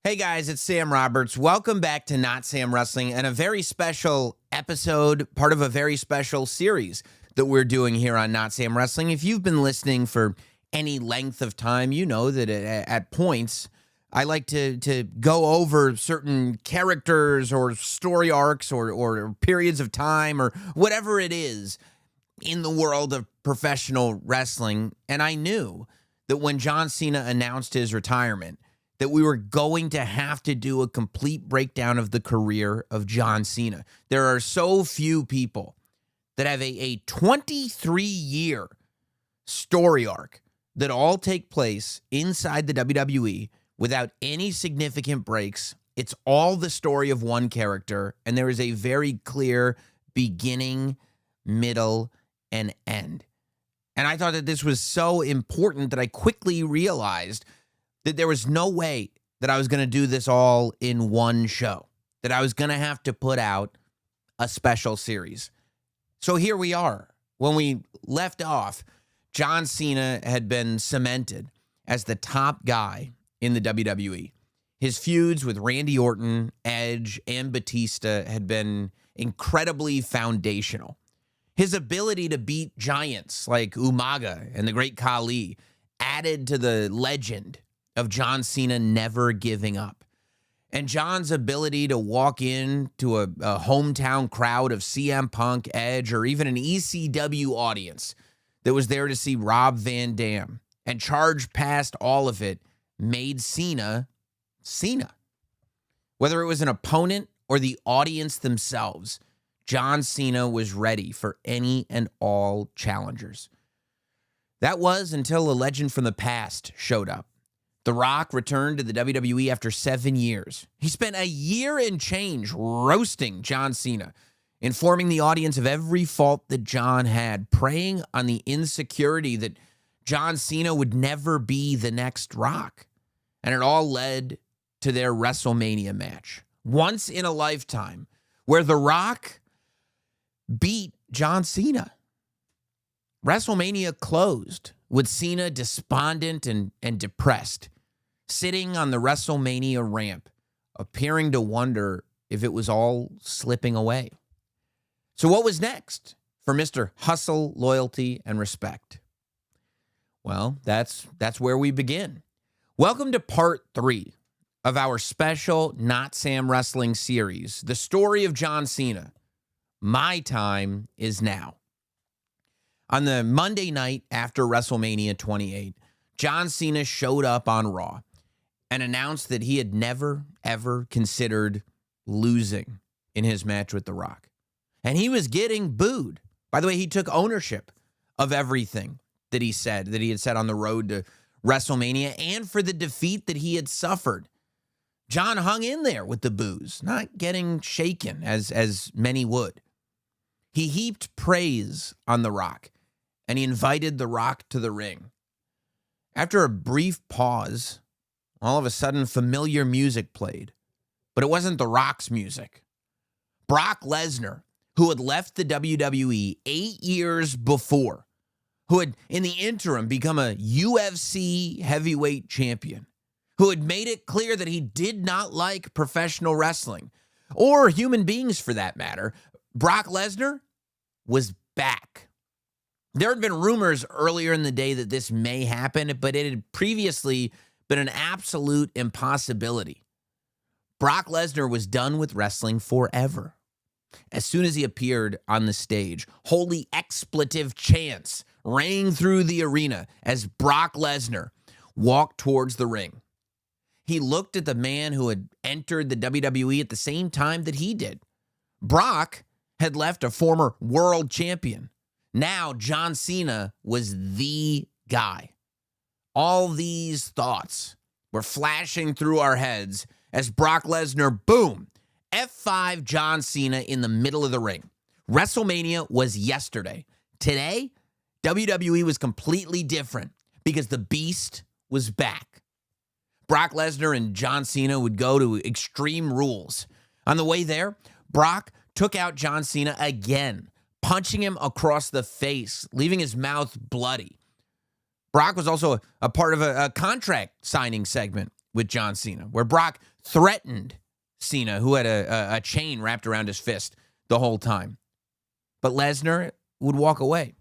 Hey guys, it's Sam Roberts. Welcome back to Notsam Wrestling and a very special episode, part of a very special series that we're doing here on Notsam Wrestling. If you've been listening for any length of time, you know that at points I like to go over certain characters or story arcs or periods of time or whatever it is in the world of professional wrestling. And I knew that when John Cena announced his retirement, that we were going to have to do a complete breakdown of the career of John Cena. There are so few people that have a 23-year story arc that all take place inside the WWE without any significant breaks. It's all the story of one character, and there is a very clear beginning, middle, and end. And I thought that this was so important that I quickly realized that there was no way that I was going to do this all in one show, that I was going to have to put out a special series. So here we are. When we left off, John Cena had been cemented as the top guy in the WWE. His feuds with Randy Orton, Edge, and Batista had been incredibly foundational. His ability to beat giants like Umaga and the Great Khali added to the legend of John Cena never giving up. And John's ability to walk into a hometown crowd of CM Punk, Edge, or even an ECW audience that was there to see Rob Van Dam and charge past all of it made Cena, Cena. Whether it was an opponent or the audience themselves, John Cena was ready for any and all challengers. That was until a legend from the past showed up. The Rock returned to the WWE after 7 years. He spent a year and change roasting John Cena, informing the audience of every fault that John had, preying on the insecurity that John Cena would never be the next Rock. And it all led to their WrestleMania match, once in a lifetime, where The Rock beat John Cena. WrestleMania closed with Cena despondent and depressed, sitting on the WrestleMania ramp, appearing to wonder if it was all slipping away. So what was next for Mr. Hustle, Loyalty, and Respect? Well, that's where we begin. Welcome to part 3 of our special Not Sam Wrestling series, the story of John Cena. My time is now. On the Monday night after WrestleMania 28, John Cena showed up on Raw and announced that he had never, ever considered losing in his match with The Rock. And he was getting booed. By the way, he took ownership of everything that he had said on the road to WrestleMania and for the defeat that he had suffered. John hung in there with the boos, not getting shaken as many would. He heaped praise on The Rock, and he invited The Rock to the ring. After a brief pause, all of a sudden familiar music played, but it wasn't The Rock's music. Brock Lesnar, who had left the WWE 8 years before, who had in the interim become a UFC heavyweight champion, who had made it clear that he did not like professional wrestling, or human beings for that matter, Brock Lesnar was back. There had been rumors earlier in the day that this may happen, but it had previously been an absolute impossibility. Brock Lesnar was done with wrestling forever. As soon as he appeared on the stage, holy expletive chants rang through the arena as Brock Lesnar walked towards the ring. He looked at the man who had entered the WWE at the same time that he did. Brock had left a former world champion. Now John Cena was the guy. All these thoughts were flashing through our heads as Brock Lesnar, boom, F5 John Cena in the middle of the ring. WrestleMania was yesterday. Today, WWE was completely different because the Beast was back. Brock Lesnar and John Cena would go to Extreme Rules. On the way there, Brock took out John Cena again, punching him across the face, leaving his mouth bloody. Brock was also a part of a contract signing segment with John Cena, where Brock threatened Cena, who had a chain wrapped around his fist the whole time. But Lesnar would walk away.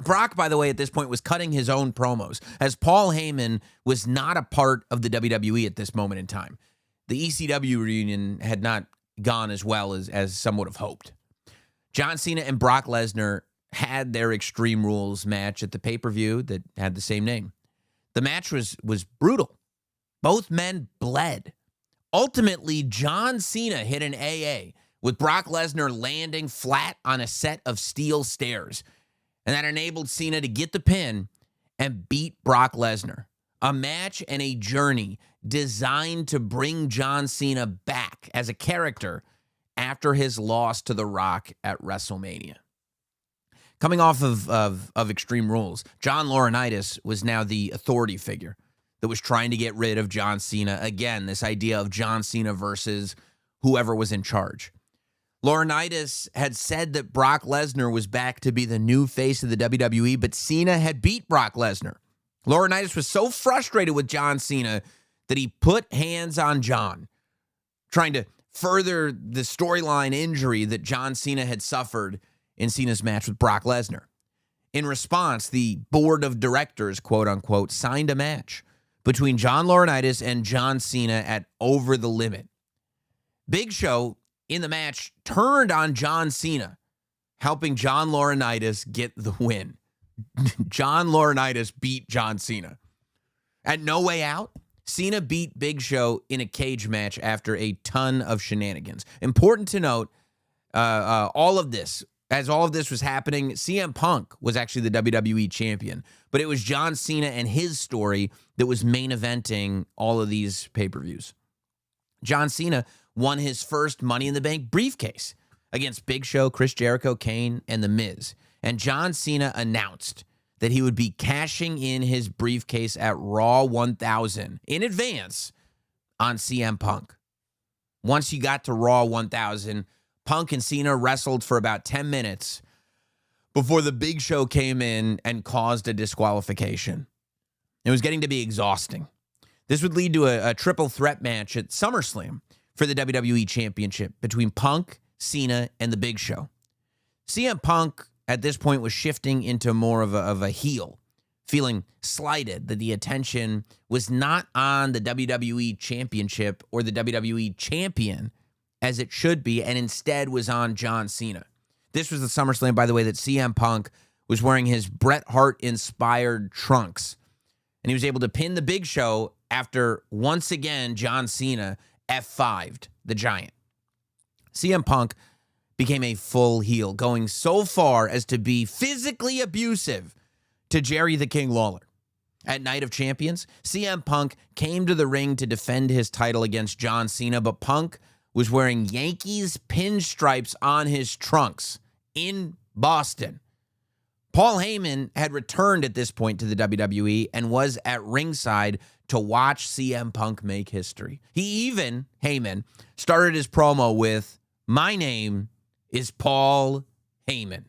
Brock, by the way, at this point was cutting his own promos, as Paul Heyman was not a part of the WWE at this moment in time. The ECW reunion had not gone as well as some would have hoped. John Cena and Brock Lesnar had their Extreme Rules match at the pay-per-view that had the same name. The match was brutal. Both men bled. Ultimately, John Cena hit an AA, with Brock Lesnar landing flat on a set of steel stairs. And that enabled Cena to get the pin and beat Brock Lesnar. A match and a journey designed to bring John Cena back as a character after his loss to The Rock at WrestleMania. Coming off of Extreme Rules, John Laurinaitis was now the authority figure that was trying to get rid of John Cena. Again, this idea of John Cena versus whoever was in charge. Laurinaitis had said that Brock Lesnar was back to be the new face of the WWE, but Cena had beat Brock Lesnar. Laurinaitis was so frustrated with John Cena that he put hands on John, trying to further the storyline injury that John Cena had suffered in Cena's match with Brock Lesnar. In response, the board of directors, quote unquote, signed a match between John Laurinaitis and John Cena at Over the Limit. Big Show in the match turned on John Cena, helping John Laurinaitis get the win. John Laurinaitis beat John Cena. At No Way Out, Cena beat Big Show in a cage match after a ton of shenanigans. Important to note, as all of this was happening, CM Punk was actually the WWE champion, but it was John Cena and his story that was main eventing all of these pay-per-views. John Cena won his first Money in the Bank briefcase against Big Show, Chris Jericho, Kane, and The Miz. And John Cena announced that he would be cashing in his briefcase at Raw 1000 in advance on CM Punk. Once you got to Raw 1000, Punk and Cena wrestled for about 10 minutes before the Big Show came in and caused a disqualification. It was getting to be exhausting. This would lead to a triple threat match at SummerSlam for the WWE Championship between Punk, Cena, and the Big Show. CM Punk at this point was shifting into more of a heel, feeling slighted that the attention was not on the WWE Championship or the WWE Champion as it should be, and instead was on John Cena. This was the SummerSlam, by the way, that CM Punk was wearing his Bret Hart-inspired trunks, and he was able to pin the Big Show after, once again, John Cena F5'd the Giant. CM Punk became a full heel, going so far as to be physically abusive to Jerry the King Lawler. At Night of Champions, CM Punk came to the ring to defend his title against John Cena, but Punk was wearing Yankees pinstripes on his trunks in Boston. Paul Heyman had returned at this point to the WWE and was at ringside to watch CM Punk make history. He even, Heyman, started his promo with, "My name is Paul Heyman."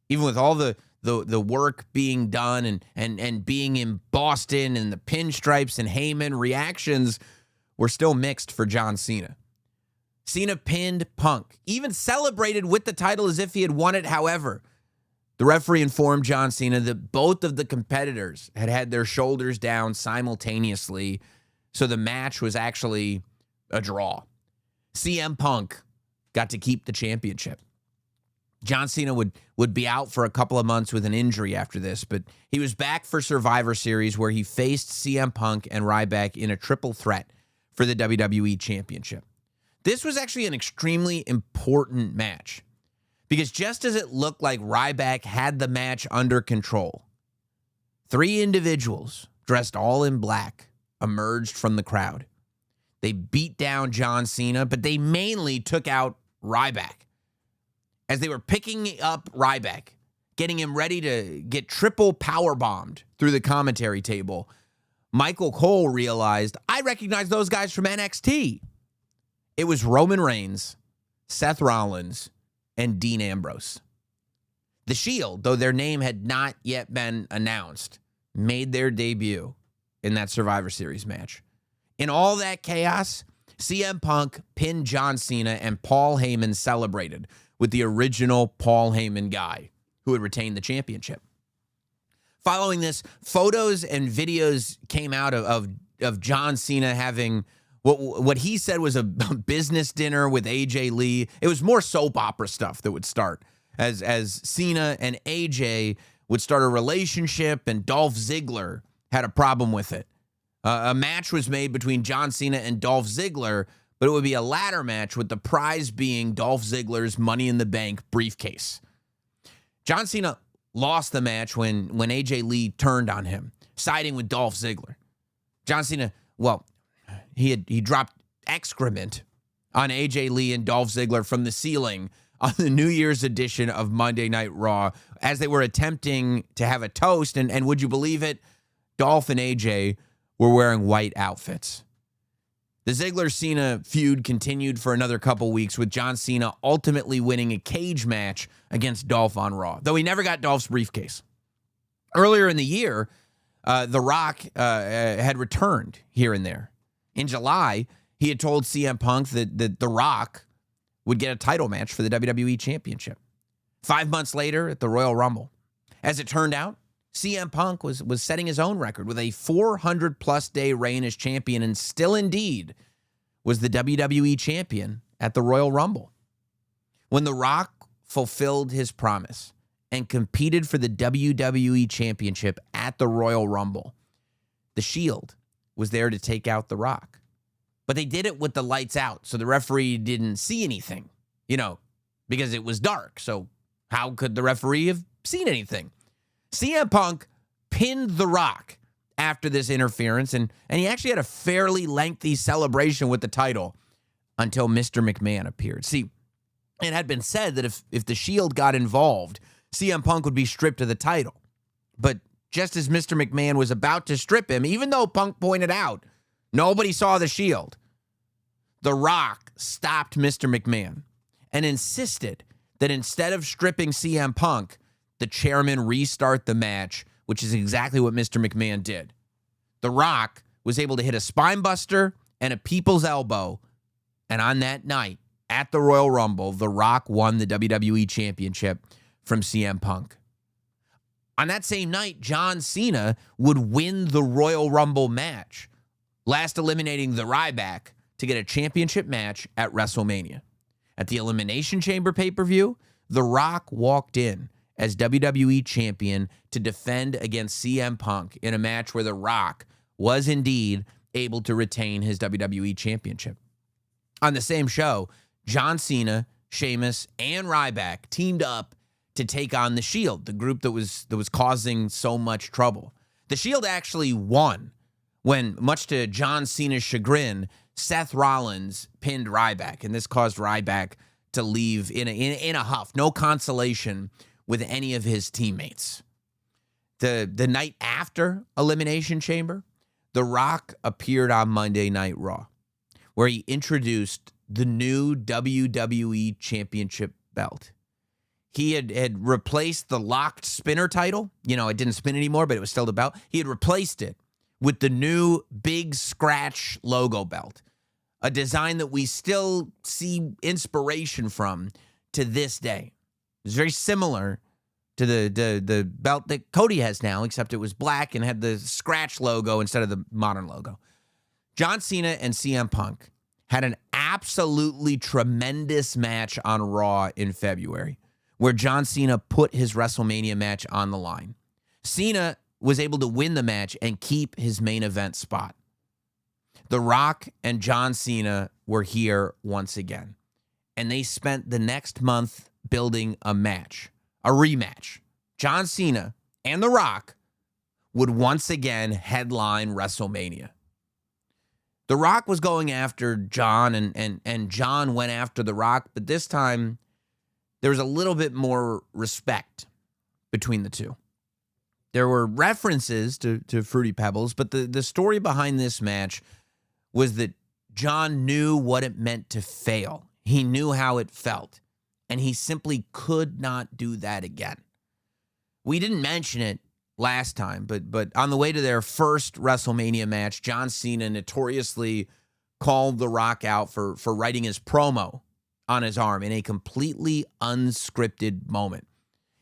Even with all the work being done and being in Boston and the pinstripes and Heyman, reactions were still mixed for John Cena. Cena pinned Punk, even celebrated with the title as if he had won it. However, the referee informed John Cena that both of the competitors had their shoulders down simultaneously, so the match was actually a draw. CM Punk got to keep the championship. John Cena would be out for a couple of months with an injury after this, but he was back for Survivor Series, where he faced CM Punk and Ryback in a triple threat for the WWE Championship. This was actually an extremely important match, because just as it looked like Ryback had the match under control, three individuals dressed all in black emerged from the crowd. They beat down John Cena, but they mainly took out Ryback. As they were picking up Ryback, getting him ready to get triple powerbombed through the commentary table, Michael Cole realized, "I recognize those guys from NXT." It was Roman Reigns, Seth Rollins, and Dean Ambrose. The Shield, though their name had not yet been announced, made their debut in that Survivor Series match. In all that chaos, CM Punk pinned John Cena and Paul Heyman celebrated with the original Paul Heyman guy who had retained the championship. Following this, photos and videos came out of John Cena having what he said was a business dinner with AJ Lee. It was more soap opera stuff that would start as Cena and AJ would start a relationship, and Dolph Ziggler had a problem with it. A match was made between John Cena and Dolph Ziggler, but it would be a ladder match with the prize being Dolph Ziggler's Money in the Bank briefcase. John Cena lost the match when AJ Lee turned on him, siding with Dolph Ziggler. John Cena, well, he dropped excrement on AJ Lee and Dolph Ziggler from the ceiling on the New Year's edition of Monday Night Raw as they were attempting to have a toast. And would you believe it? Dolph and AJ were wearing white outfits. The Ziggler-Cena feud continued for another couple weeks, with John Cena ultimately winning a cage match against Dolph on Raw, though he never got Dolph's briefcase. Earlier in the year, The Rock had returned here and there. In July, he had told CM Punk that The Rock would get a title match for the WWE Championship. 5 months later at the Royal Rumble. As it turned out, CM Punk was setting his own record with a 400-plus day reign as champion, and still indeed was the WWE champion at the Royal Rumble. When The Rock fulfilled his promise and competed for the WWE championship at the Royal Rumble, the Shield was there to take out The Rock. But they did it with the lights out, so the referee didn't see anything, because it was dark. So how could the referee have seen anything? CM Punk pinned The Rock after this interference, and he actually had a fairly lengthy celebration with the title until Mr. McMahon appeared. See, it had been said that if the Shield got involved, CM Punk would be stripped of the title. But just as Mr. McMahon was about to strip him, even though Punk pointed out nobody saw the Shield, The Rock stopped Mr. McMahon and insisted that instead of stripping CM Punk, the chairman restart the match, which is exactly what Mr. McMahon did. The Rock was able to hit a spine buster and a people's elbow, and on that night at the Royal Rumble, The Rock won the WWE Championship from CM Punk. On that same night, John Cena would win the Royal Rumble match, last eliminating the Ryback to get a championship match at WrestleMania. At the Elimination Chamber pay-per-view, The Rock walked in as WWE champion to defend against CM Punk in a match where The Rock was indeed able to retain his WWE championship. On the same show, John Cena, Sheamus, and Ryback teamed up to take on the Shield, the group that was causing so much trouble. The Shield actually won when, much to John Cena's chagrin, Seth Rollins pinned Ryback, and this caused Ryback to leave in a huff. No consolation with any of his teammates. The night after Elimination Chamber, The Rock appeared on Monday Night Raw, where he introduced the new WWE Championship belt. He had replaced the locked spinner title. It didn't spin anymore, but it was still the belt. He had replaced it with the new big scratch logo belt, a design that we still see inspiration from to this day. It was very similar to the belt that Cody has now, except it was black and had the scratch logo instead of the modern logo. John Cena and CM Punk had an absolutely tremendous match on Raw in February, where John Cena put his WrestleMania match on the line. Cena was able to win the match and keep his main event spot. The Rock and John Cena were here once again, and they spent the next month building a match, a rematch. John Cena and The Rock would once again headline WrestleMania. The Rock was going after John, and John went after The Rock, but this time there was a little bit more respect between the two. There were references to Fruity Pebbles, but the story behind this match was that John knew what it meant to fail. He knew how it felt, and he simply could not do that again. We didn't mention it last time, but on the way to their first WrestleMania match, John Cena notoriously called The Rock out for writing his promo on his arm in a completely unscripted moment.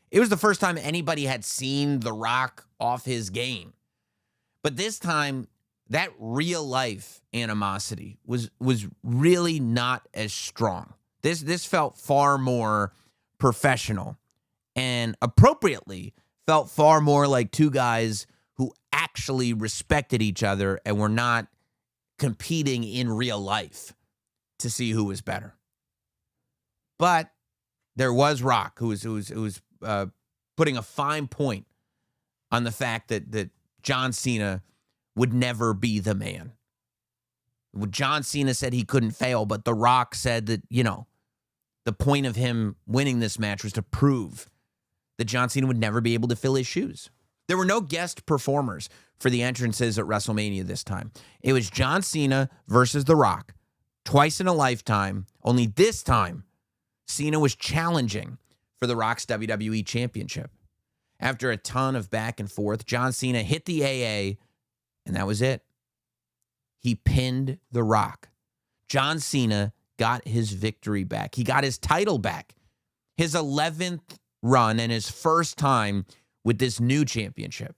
It was the first time anybody had seen The Rock off his game. But this time, that real life animosity was really not as strong. This felt far more professional and appropriately felt far more like two guys who actually respected each other and were not competing in real life to see who was better. But there was Rock who was putting a fine point on the fact that John Cena would never be the man. John Cena said he couldn't fail, but The Rock said that, the point of him winning this match was to prove that John Cena would never be able to fill his shoes. There were no guest performers for the entrances at WrestleMania this time. It was John Cena versus The Rock, twice in a lifetime, only this time Cena was challenging for The Rock's WWE Championship. After a ton of back and forth, John Cena hit the AA, and that was it. He pinned The Rock. John Cena got his victory back. He got his title back. His 11th run and his first time with this new championship.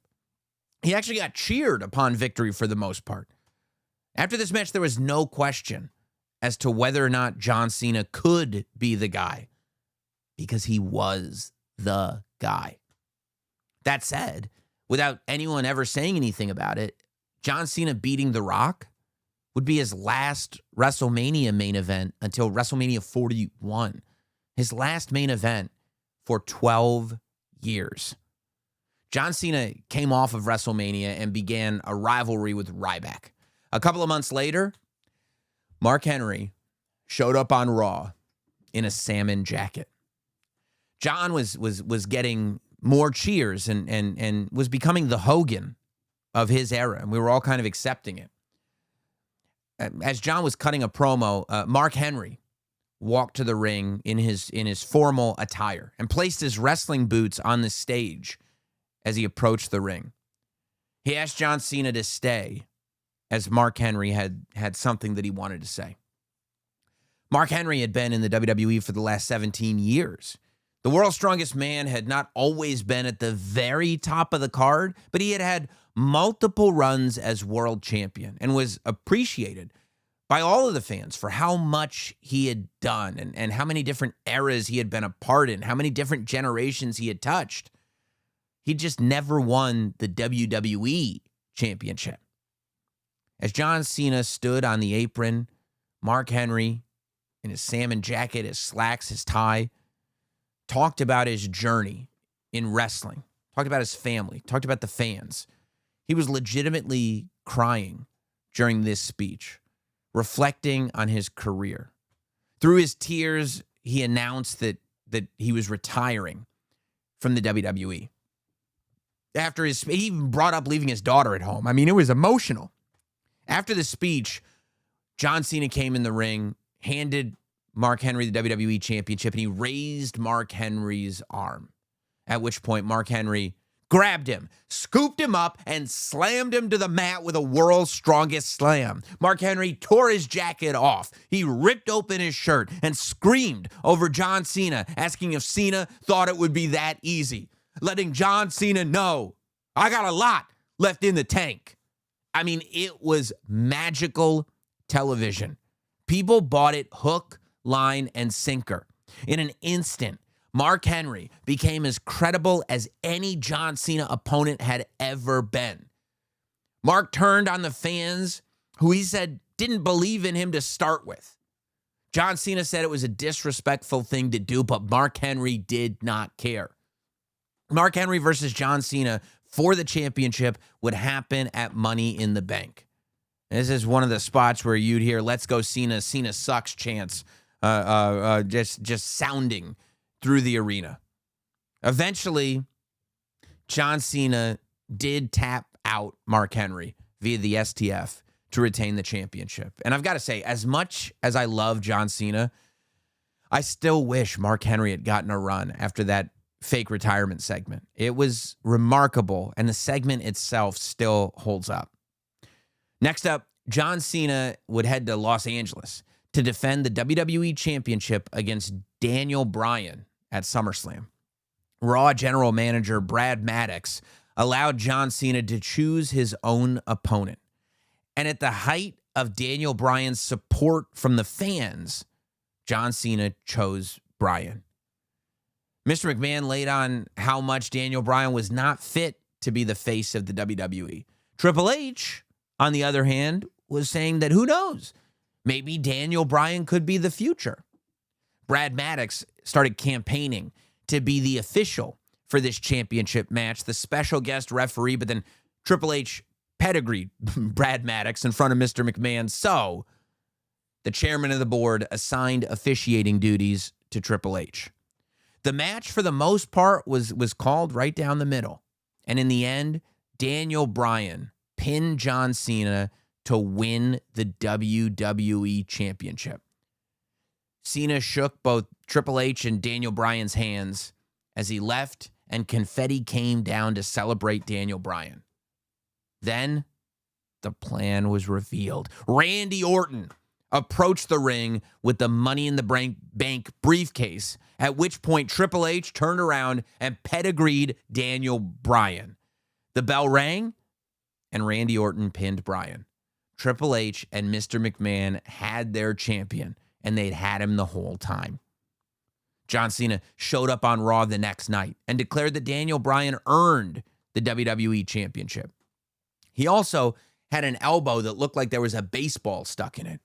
He actually got cheered upon victory for the most part. After this match, there was no question as to whether or not John Cena could be the guy, because he was the guy. That said, without anyone ever saying anything about it, John Cena beating The Rock would be his last WrestleMania main event until WrestleMania 41. His last main event for 12 years. John Cena came off of WrestleMania and began a rivalry with Ryback. A couple of months later, Mark Henry showed up on Raw in a salmon jacket. John was getting more cheers and was becoming the Hogan of his era, and we were all kind of accepting it. As John was cutting a promo, Mark Henry walked to the ring in his formal attire and placed his wrestling boots on the stage as he approached the ring. He asked John Cena to stay, as Mark Henry had something that he wanted to say. Mark Henry had been in the WWE for the last 17 years. The World's Strongest Man had not always been at the very top of the card, but he had had multiple runs as world champion and was appreciated by all of the fans for how much he had done and how many different eras he had been a part in, how many different generations he had touched. He just never won the WWE Championship. As John Cena stood on the apron, Mark Henry, in his salmon jacket, his slacks, his tie, talked about his journey in wrestling, talked about his family, talked about the fans. He was legitimately crying during this speech, reflecting on his career. Through his tears, he announced that he was retiring from the WWE. He even brought up leaving his daughter at home. I mean, it was emotional. After the speech, John Cena came in the ring, handed Mark Henry the WWE Championship, and he raised Mark Henry's arm. At which point, Mark Henry grabbed him, scooped him up, and slammed him to the mat with a World's Strongest Slam. Mark Henry tore his jacket off. He ripped open his shirt and screamed over John Cena, asking if Cena thought it would be that easy, letting John Cena know, I got a lot left in the tank. I mean, it was magical television. People bought it hook, line, and sinker. In an instant, Mark Henry became as credible as any John Cena opponent had ever been. Mark turned on the fans who he said didn't believe in him to start with. John Cena said it was a disrespectful thing to do, but Mark Henry did not care. Mark Henry versus John Cena for the championship would happen at Money in the Bank. This is one of the spots where you'd hear "Let's go Cena, Cena sucks" chants just sounding through the arena. Eventually, John Cena did tap out Mark Henry via the STF to retain the championship. And I've got to say, as much as I love John Cena, I still wish Mark Henry had gotten a run after that fake retirement segment. It was remarkable, and the segment itself still holds up. Next up, John Cena would head to Los Angeles to defend the WWE Championship against Daniel Bryan at SummerSlam. Raw General Manager Brad Maddox allowed John Cena to choose his own opponent. And at the height of Daniel Bryan's support from the fans, John Cena chose Bryan. Mr. McMahon laid on how much Daniel Bryan was not fit to be the face of the WWE. Triple H, on the other hand, was saying that who knows, maybe Daniel Bryan could be the future. Brad Maddox started campaigning to be the official for this championship match, the special guest referee, but then Triple H pedigreed Brad Maddox in front of Mr. McMahon. So the chairman of the board assigned officiating duties to Triple H. The match, for the most part, was called right down the middle. And in the end, Daniel Bryan pinned John Cena to win the WWE Championship. Cena shook both Triple H and Daniel Bryan's hands as he left, and confetti came down to celebrate Daniel Bryan. Then the plan was revealed. Randy Orton approached the ring with the Money in the Bank briefcase, at which point Triple H turned around and pedigreed Daniel Bryan. The bell rang, and Randy Orton pinned Bryan. Triple H and Mr. McMahon had their champion, and they'd had him the whole time. John Cena showed up on Raw the next night and declared that Daniel Bryan earned the WWE Championship. He also had an elbow that looked like there was a baseball stuck in it.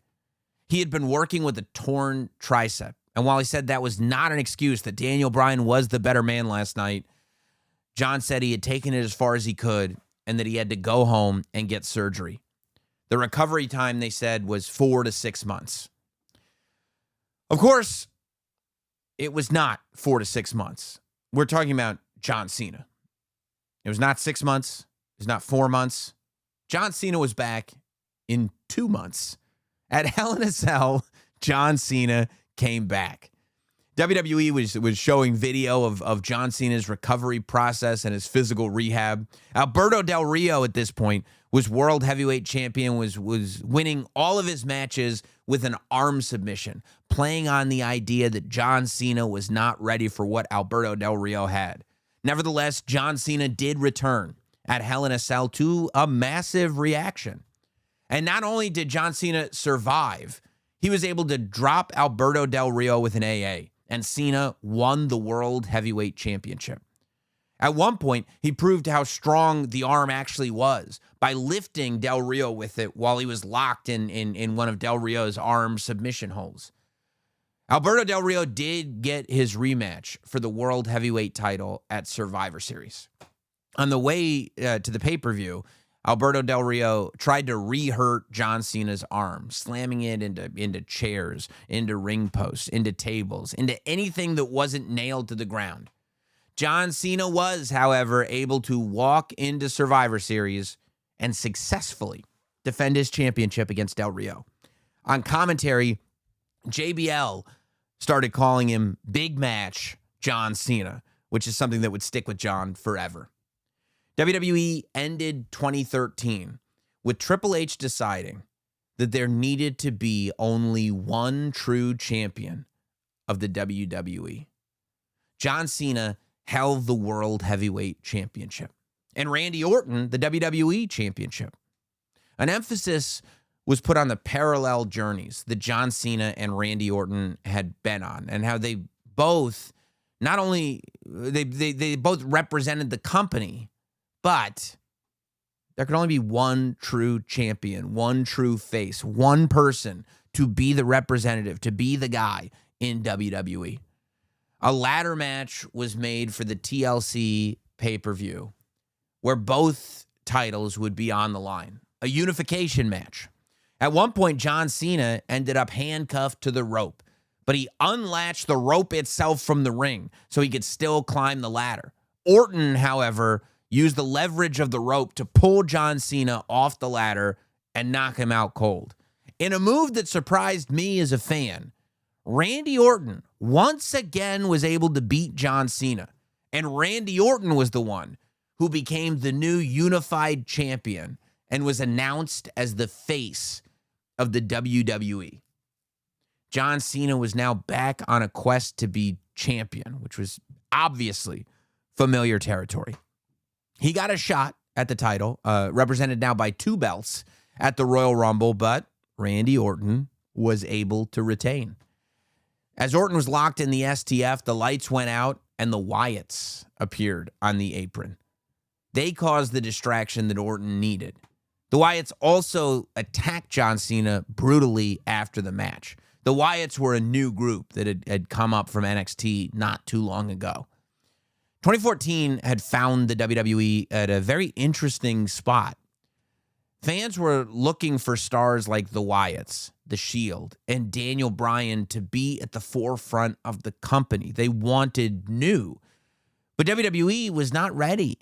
He had been working with a torn tricep, and while he said that was not an excuse, that Daniel Bryan was the better man last night, John said he had taken it as far as he could and that he had to go home and get surgery. The recovery time, they said, was 4 to 6 months. Of course, it was not 4 to 6 months. We're talking about John Cena. It was not 6 months. It was not 4 months. John Cena was back in 2 months. At Hell in a Cell, John Cena came back. WWE was showing video of John Cena's recovery process and his physical rehab. Alberto Del Rio at this point was world heavyweight champion, was winning all of his matches with an arm submission, playing on the idea that John Cena was not ready for what Alberto Del Rio had. Nevertheless, John Cena did return at Hell in a Cell to a massive reaction. And not only did John Cena survive, he was able to drop Alberto Del Rio with an AA, and Cena won the World Heavyweight Championship. At one point, he proved how strong the arm actually was by lifting Del Rio with it while he was locked in one of Del Rio's arm submission holds. Alberto Del Rio did get his rematch for the World Heavyweight title at Survivor Series. On the way to the pay-per-view, Alberto Del Rio tried to re-hurt John Cena's arm, slamming it into chairs, into ring posts, into tables, into anything that wasn't nailed to the ground. John Cena was, however, able to walk into Survivor Series and successfully defend his championship against Del Rio. On commentary, JBL started calling him Big Match John Cena, which is something that would stick with John forever. WWE ended 2013 with Triple H deciding that there needed to be only one true champion of the WWE. John Cena held the World Heavyweight Championship, and Randy Orton the WWE Championship. An emphasis was put on the parallel journeys that John Cena and Randy Orton had been on, and how they both not only they both represented the company, but there could only be one true champion, one true face, one person to be the representative, to be the guy in WWE. A ladder match was made for the TLC pay-per-view where both titles would be on the line. A unification match. At one point, John Cena ended up handcuffed to the rope, but he unlatched the rope itself from the ring so he could still climb the ladder. Orton, however, used the leverage of the rope to pull John Cena off the ladder and knock him out cold. In a move that surprised me as a fan, Randy Orton once again was able to beat John Cena, And Randy Orton was the one who became the new unified champion and was announced as the face of the WWE. John Cena was now back on a quest to be champion, which was obviously familiar territory. He got a shot at the title, represented now by 2 belts at the Royal Rumble, but Randy Orton was able to retain. As Orton was locked in the STF, the lights went out and the Wyatts appeared on the apron. They caused the distraction that Orton needed. The Wyatts also attacked John Cena brutally after the match. The Wyatts were a new group that had come up from NXT not too long ago. 2014 had found the WWE at a very interesting spot. Fans were looking for stars like the Wyatts, The Shield, and Daniel Bryan to be at the forefront of the company. They wanted new. But WWE was not ready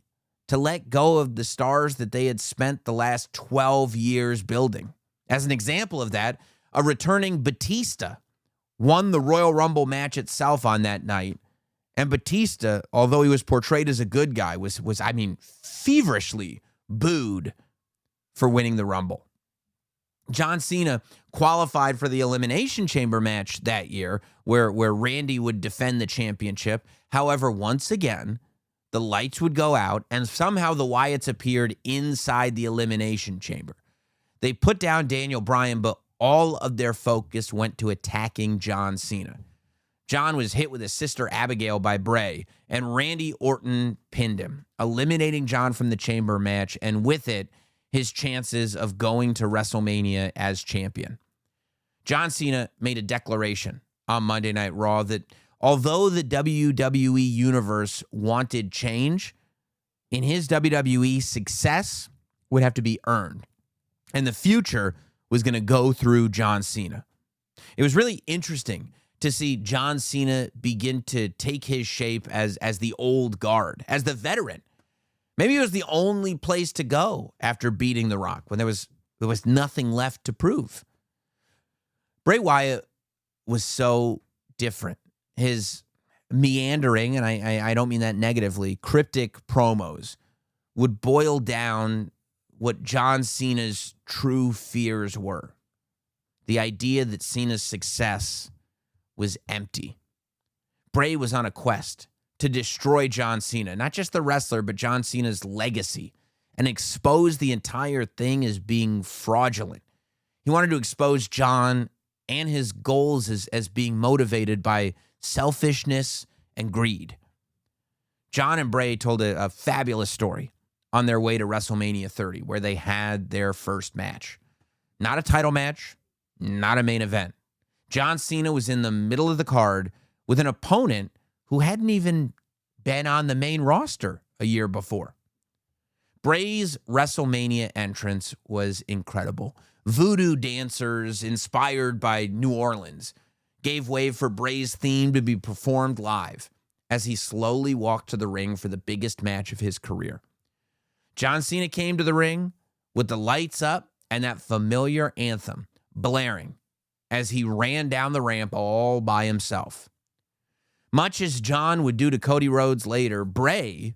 to let go of the stars that they had spent the last 12 years building. As an example of that, a returning Batista won the Royal Rumble match itself on that night. And Batista, although he was portrayed as a good guy, was feverishly booed for winning the Rumble. John Cena qualified for the Elimination Chamber match that year, where Randy would defend the championship. However, once again, the lights would go out, and somehow the Wyatts appeared inside the Elimination Chamber. They put down Daniel Bryan, but all of their focus went to attacking John Cena. John was hit with his sister Abigail by Bray, and Randy Orton pinned him, eliminating John from the chamber match, and with it, his chances of going to WrestleMania as champion. John Cena made a declaration on Monday Night Raw that although the WWE Universe wanted change, in his WWE, success would have to be earned, and the future was going to go through John Cena. It was really interesting to see John Cena begin to take his shape as the old guard, as the veteran. Maybe it was the only place to go after beating The Rock, when there was nothing left to prove. Bray Wyatt was so different. His meandering, and I don't mean that negatively, cryptic promos would boil down what John Cena's true fears were. The idea that Cena's success was empty. Bray was on a quest to destroy John Cena, not just the wrestler, but John Cena's legacy, and expose the entire thing as being fraudulent. He wanted to expose John and his goals as being motivated by selfishness and greed. John and Bray told a fabulous story on their way to WrestleMania 30, where they had their first match. Not a title match, not a main event. John Cena was in the middle of the card with an opponent who hadn't even been on the main roster a year before. Bray's WrestleMania entrance was incredible. Voodoo dancers inspired by New Orleans gave way for Bray's theme to be performed live as he slowly walked to the ring for the biggest match of his career. John Cena came to the ring with the lights up and that familiar anthem blaring as he ran down the ramp all by himself. Much as John would do to Cody Rhodes later, Bray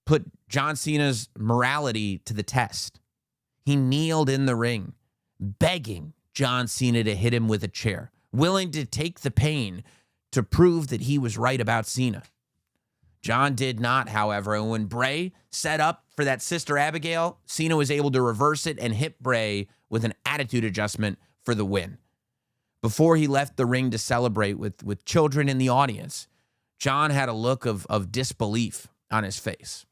put John Cena's morality to the test. He kneeled in the ring, begging John Cena to hit him with a chair, willing to take the pain to prove that he was right about Cena. John did not, however, and when Bray set up for that Sister Abigail, Cena was able to reverse it and hit Bray with an attitude adjustment for the win. Before he left the ring to celebrate with children in the audience, John had a look of disbelief on his face.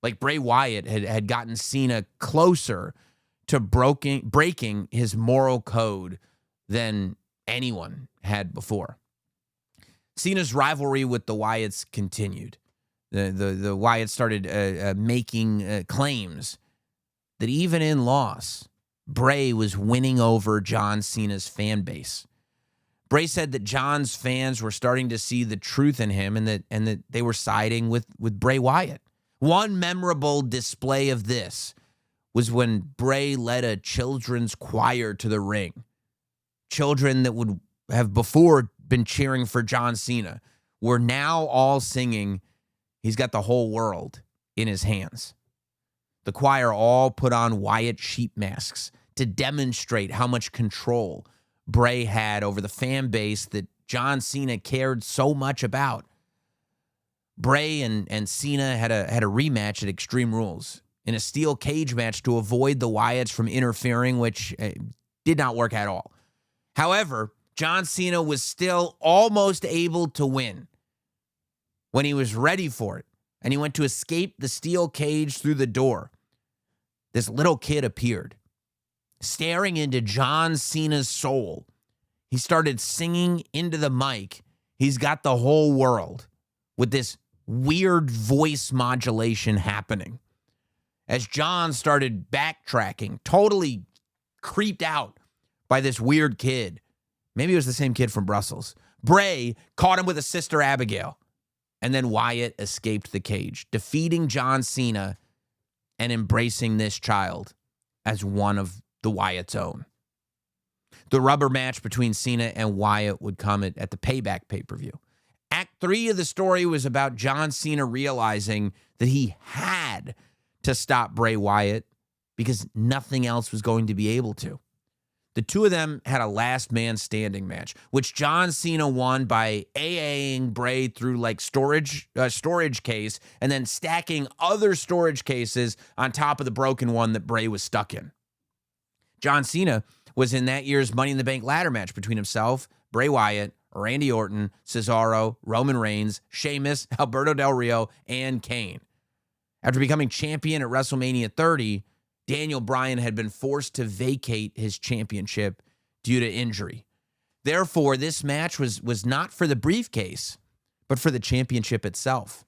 Like Bray Wyatt had gotten Cena closer to breaking his moral code than anyone had before. Cena's rivalry with the Wyatts continued. The Wyatts started making claims that even in loss, Bray was winning over John Cena's fan base. Bray said that John's fans were starting to see the truth in him and that they were siding with Bray Wyatt. One memorable display of this was when Bray led a children's choir to the ring. Children that would have before been cheering for John Cena were now all singing, he's got the whole world in his hands. The choir all put on Wyatt sheep masks to demonstrate how much control Bray had over the fan base that John Cena cared so much about. Bray and Cena had a rematch at Extreme Rules in a steel cage match to avoid the Wyatts from interfering, which did not work at all. However, John Cena was still almost able to win when he was ready for it, and he went to escape the steel cage through the door. This little kid appeared, staring into John Cena's soul. He started singing into the mic, "He's got the whole world," with this weird voice modulation happening. As John started backtracking, totally creeped out by this weird kid. Maybe it was the same kid from Brussels. Bray caught him with a Sister Abigail. And then Wyatt escaped the cage, defeating John Cena and embracing this child as one of the Wyatt's own. The rubber match between Cena and Wyatt would come at the Payback pay-per-view. Act 3 of the story was about John Cena realizing that he had to stop Bray Wyatt because nothing else was going to be able to. The two of them had a last man standing match, which John Cena won by AAing Bray through like storage case and then stacking other storage cases on top of the broken one that Bray was stuck in. John Cena was in that year's Money in the Bank ladder match between himself, Bray Wyatt, Randy Orton, Cesaro, Roman Reigns, Sheamus, Alberto Del Rio, and Kane. After becoming champion at WrestleMania 30, Daniel Bryan had been forced to vacate his championship due to injury. Therefore, this match was not for the briefcase, but for the championship itself.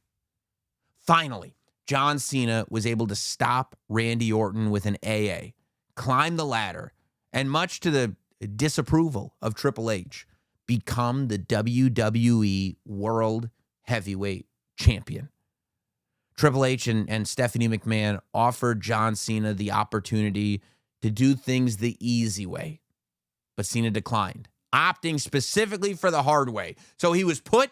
Finally, John Cena was able to stop Randy Orton with an AA, climb the ladder, and much to the disapproval of Triple H, become the WWE World Heavyweight Champion. Triple H and Stephanie McMahon offered John Cena the opportunity to do things the easy way, but Cena declined, opting specifically for the hard way. So he was put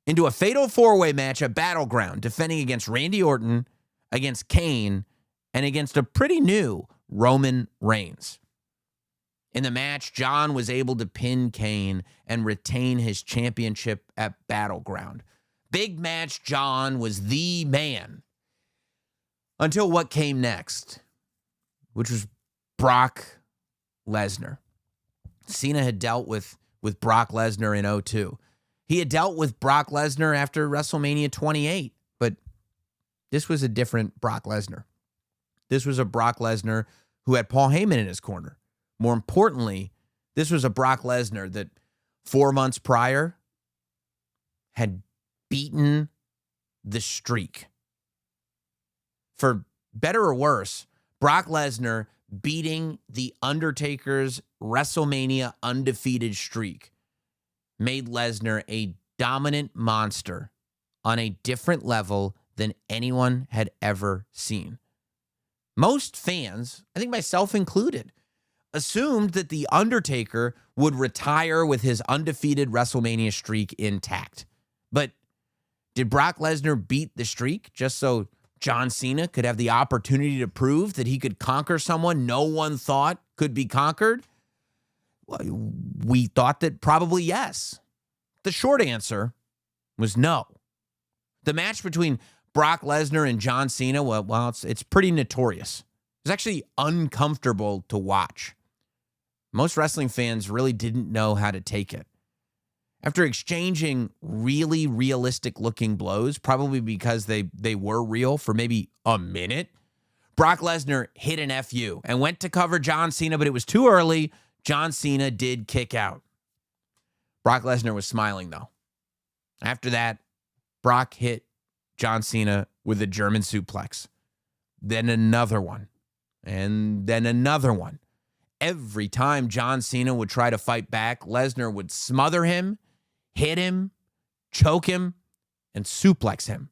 into a fatal four-way match at Battleground, defending against Randy Orton, against Kane, and against a pretty new Roman Reigns. In the match, John was able to pin Kane and retain his championship at Battleground. Big match John was the man until what came next, which was Brock Lesnar. Cena had dealt with Brock Lesnar in 2002. He had dealt with Brock Lesnar after WrestleMania 28, but this was a different Brock Lesnar. This was a Brock Lesnar who had Paul Heyman in his corner. More importantly, this was a Brock Lesnar that 4 months prior had beaten the streak. For better or worse, Brock Lesnar beating The Undertaker's WrestleMania undefeated streak made Lesnar a dominant monster on a different level than anyone had ever seen. Most fans, I think myself included, assumed that The Undertaker would retire with his undefeated WrestleMania streak intact. But did Brock Lesnar beat the streak just so John Cena could have the opportunity to prove that he could conquer someone no one thought could be conquered? Well, we thought that probably yes. The short answer was no. The match between Brock Lesnar and John Cena, well, it's pretty notorious. It's actually uncomfortable to watch. Most wrestling fans really didn't know how to take it. After exchanging really realistic-looking blows, probably because they were real for maybe a minute, Brock Lesnar hit an FU and went to cover John Cena, but it was too early. John Cena did kick out. Brock Lesnar was smiling, though. After that, Brock hit John Cena with a German suplex. Then another one. And then another one. Every time John Cena would try to fight back, Lesnar would smother him, hit him, choke him, and suplex him.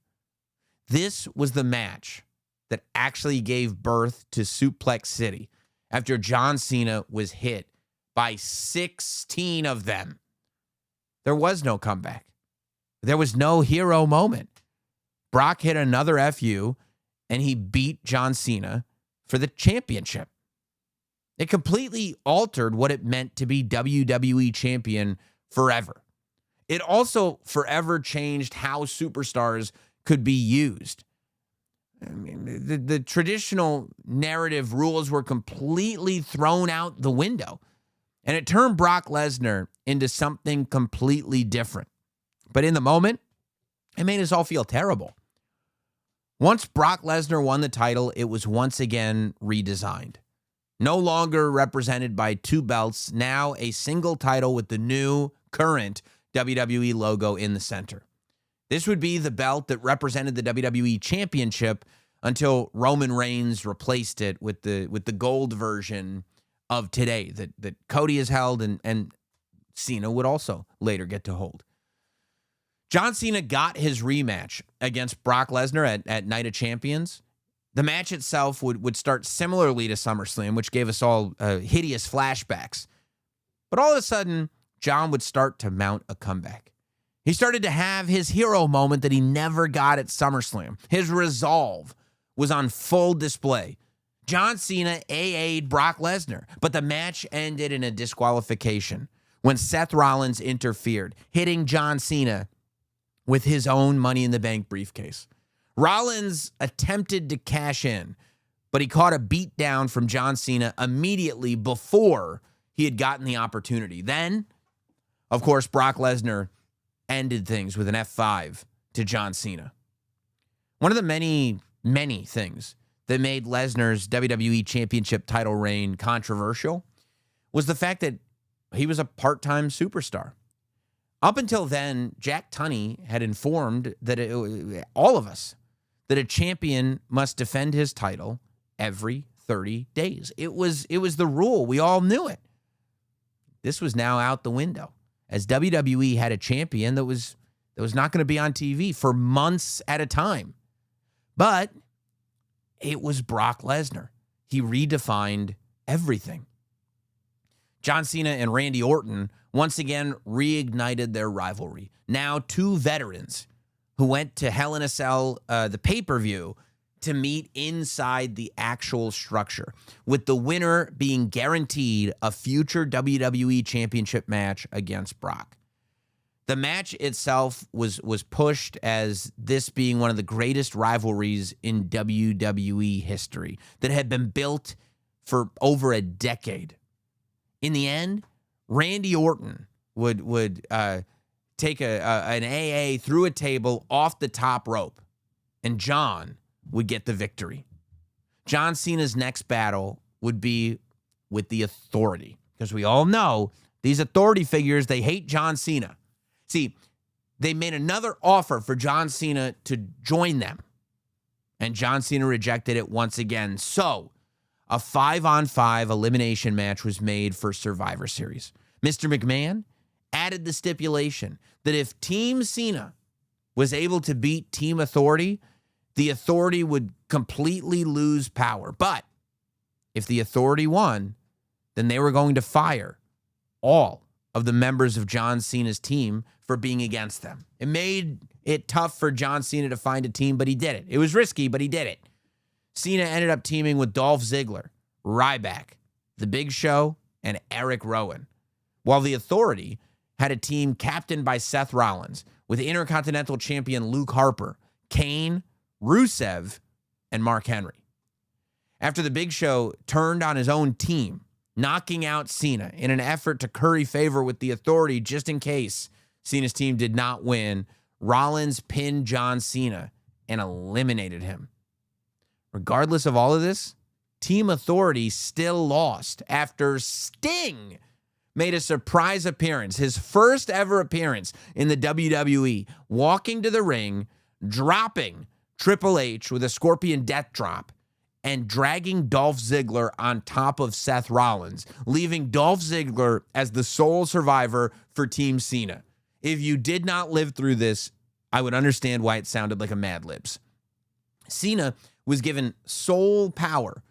This was the match that actually gave birth to Suplex City after John Cena was hit by 16 of them. There was no comeback. There was no hero moment. Brock hit another FU, and he beat John Cena for the championship. It completely altered what it meant to be WWE champion forever. It also forever changed how superstars could be used. I mean, the traditional narrative rules were completely thrown out the window, and it turned Brock Lesnar into something completely different. But in the moment, it made us all feel terrible. Once Brock Lesnar won the title, it was once again redesigned. No longer represented by two belts, now a single title with the new, current WWE logo in the center. This would be the belt that represented the WWE Championship until Roman Reigns replaced it with the gold version of today that Cody has held and Cena would also later get to hold. John Cena got his rematch against Brock Lesnar at Night of Champions. The match itself would start similarly to SummerSlam, which gave us all hideous flashbacks. But all of a sudden, John would start to mount a comeback. He started to have his hero moment that he never got at SummerSlam. His resolve was on full display. John Cena AA'd Brock Lesnar, but the match ended in a disqualification when Seth Rollins interfered, hitting John Cena with his own Money in the Bank briefcase. Rollins attempted to cash in, but he caught a beatdown from John Cena immediately before he had gotten the opportunity. Then, of course, Brock Lesnar ended things with an F5 to John Cena. One of the many, many things that made Lesnar's WWE Championship title reign controversial was the fact that he was a part-time superstar. Up until then, Jack Tunney had informed that all of us, that a champion must defend his title every 30 days. It was the rule. We all knew it. This was now out the window, as WWE had a champion that was not going to be on TV for months at a time. But it was Brock Lesnar. He redefined everything. John Cena and Randy Orton once again reignited their rivalry. Now two veterans who went to Hell in a Cell, the pay-per-view, to meet inside the actual structure, with the winner being guaranteed a future WWE Championship match against Brock. The match itself was pushed as this being one of the greatest rivalries in WWE history that had been built for over a decade. In the end, Randy Orton would take an AA through a table off the top rope, and John would get the victory. John Cena's next battle would be with the Authority, because we all know these authority figures, they hate John Cena. See, they made another offer for John Cena to join them, and John Cena rejected it once again. So, a 5-on-5 elimination match was made for Survivor Series. Mr. McMahon added the stipulation that if Team Cena was able to beat Team Authority, the Authority would completely lose power. But if the Authority won, then they were going to fire all of the members of John Cena's team for being against them. It made it tough for John Cena to find a team, but he did it. It was risky, but he did it. Cena ended up teaming with Dolph Ziggler, Ryback, The Big Show, and Eric Rowan, while the Authority had a team captained by Seth Rollins with Intercontinental Champion Luke Harper, Kane, Rusev, and Mark Henry. After The Big Show turned on his own team, knocking out Cena in an effort to curry favor with the Authority just in case Cena's team did not win, Rollins pinned John Cena and eliminated him. Regardless of all of this, Team Authority still lost after Sting made a surprise appearance, his first ever appearance in the WWE, walking to the ring, dropping Triple H with a Scorpion Death Drop, and dragging Dolph Ziggler on top of Seth Rollins, leaving Dolph Ziggler as the sole survivor for Team Cena. If you did not live through this, I would understand why it sounded like a Mad Libs. Cena was given sole power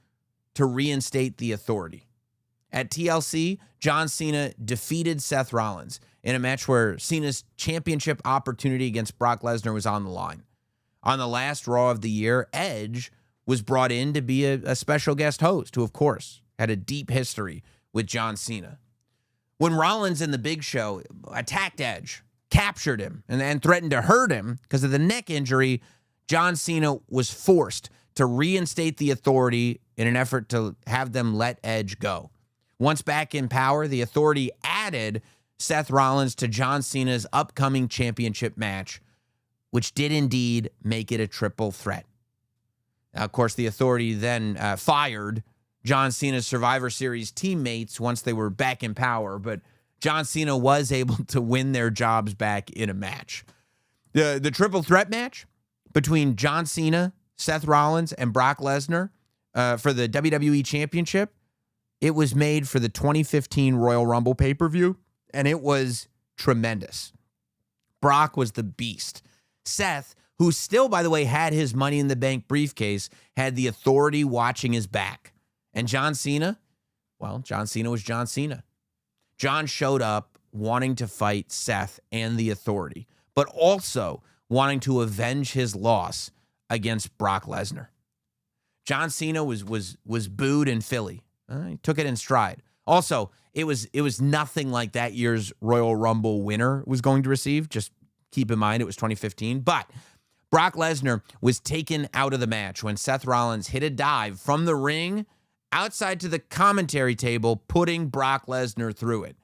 to reinstate the Authority. At TLC, John Cena defeated Seth Rollins in a match where Cena's championship opportunity against Brock Lesnar was on the line. On the last Raw of the year, Edge was brought in to be a special guest host who, of course, had a deep history with John Cena. When Rollins and the Big Show attacked Edge, captured him, and then threatened to hurt him because of the neck injury, John Cena was forced to reinstate the Authority in an effort to have them let Edge go. Once back in power, the Authority added Seth Rollins to John Cena's upcoming championship match, which did indeed make it a triple threat. Now, of course, the Authority then fired John Cena's Survivor Series teammates once they were back in power, but John Cena was able to win their jobs back in a match. The triple threat match between John Cena, Seth Rollins, and Brock Lesnar for the WWE Championship, it was made for the 2015 Royal Rumble pay-per-view, and it was tremendous. Brock was the beast. Seth, who still, by the way, had his Money in the Bank briefcase, had the Authority watching his back. And John Cena, well, John Cena was John Cena. John showed up wanting to fight Seth and the Authority, but also wanting to avenge his loss against Brock Lesnar. John Cena was booed in Philly. He took it in stride. Also, it was nothing like that year's Royal Rumble winner was going to receive. Just keep in mind it was 2015. But Brock Lesnar was taken out of the match when Seth Rollins hit a dive from the ring outside to the commentary table, putting Brock Lesnar through it.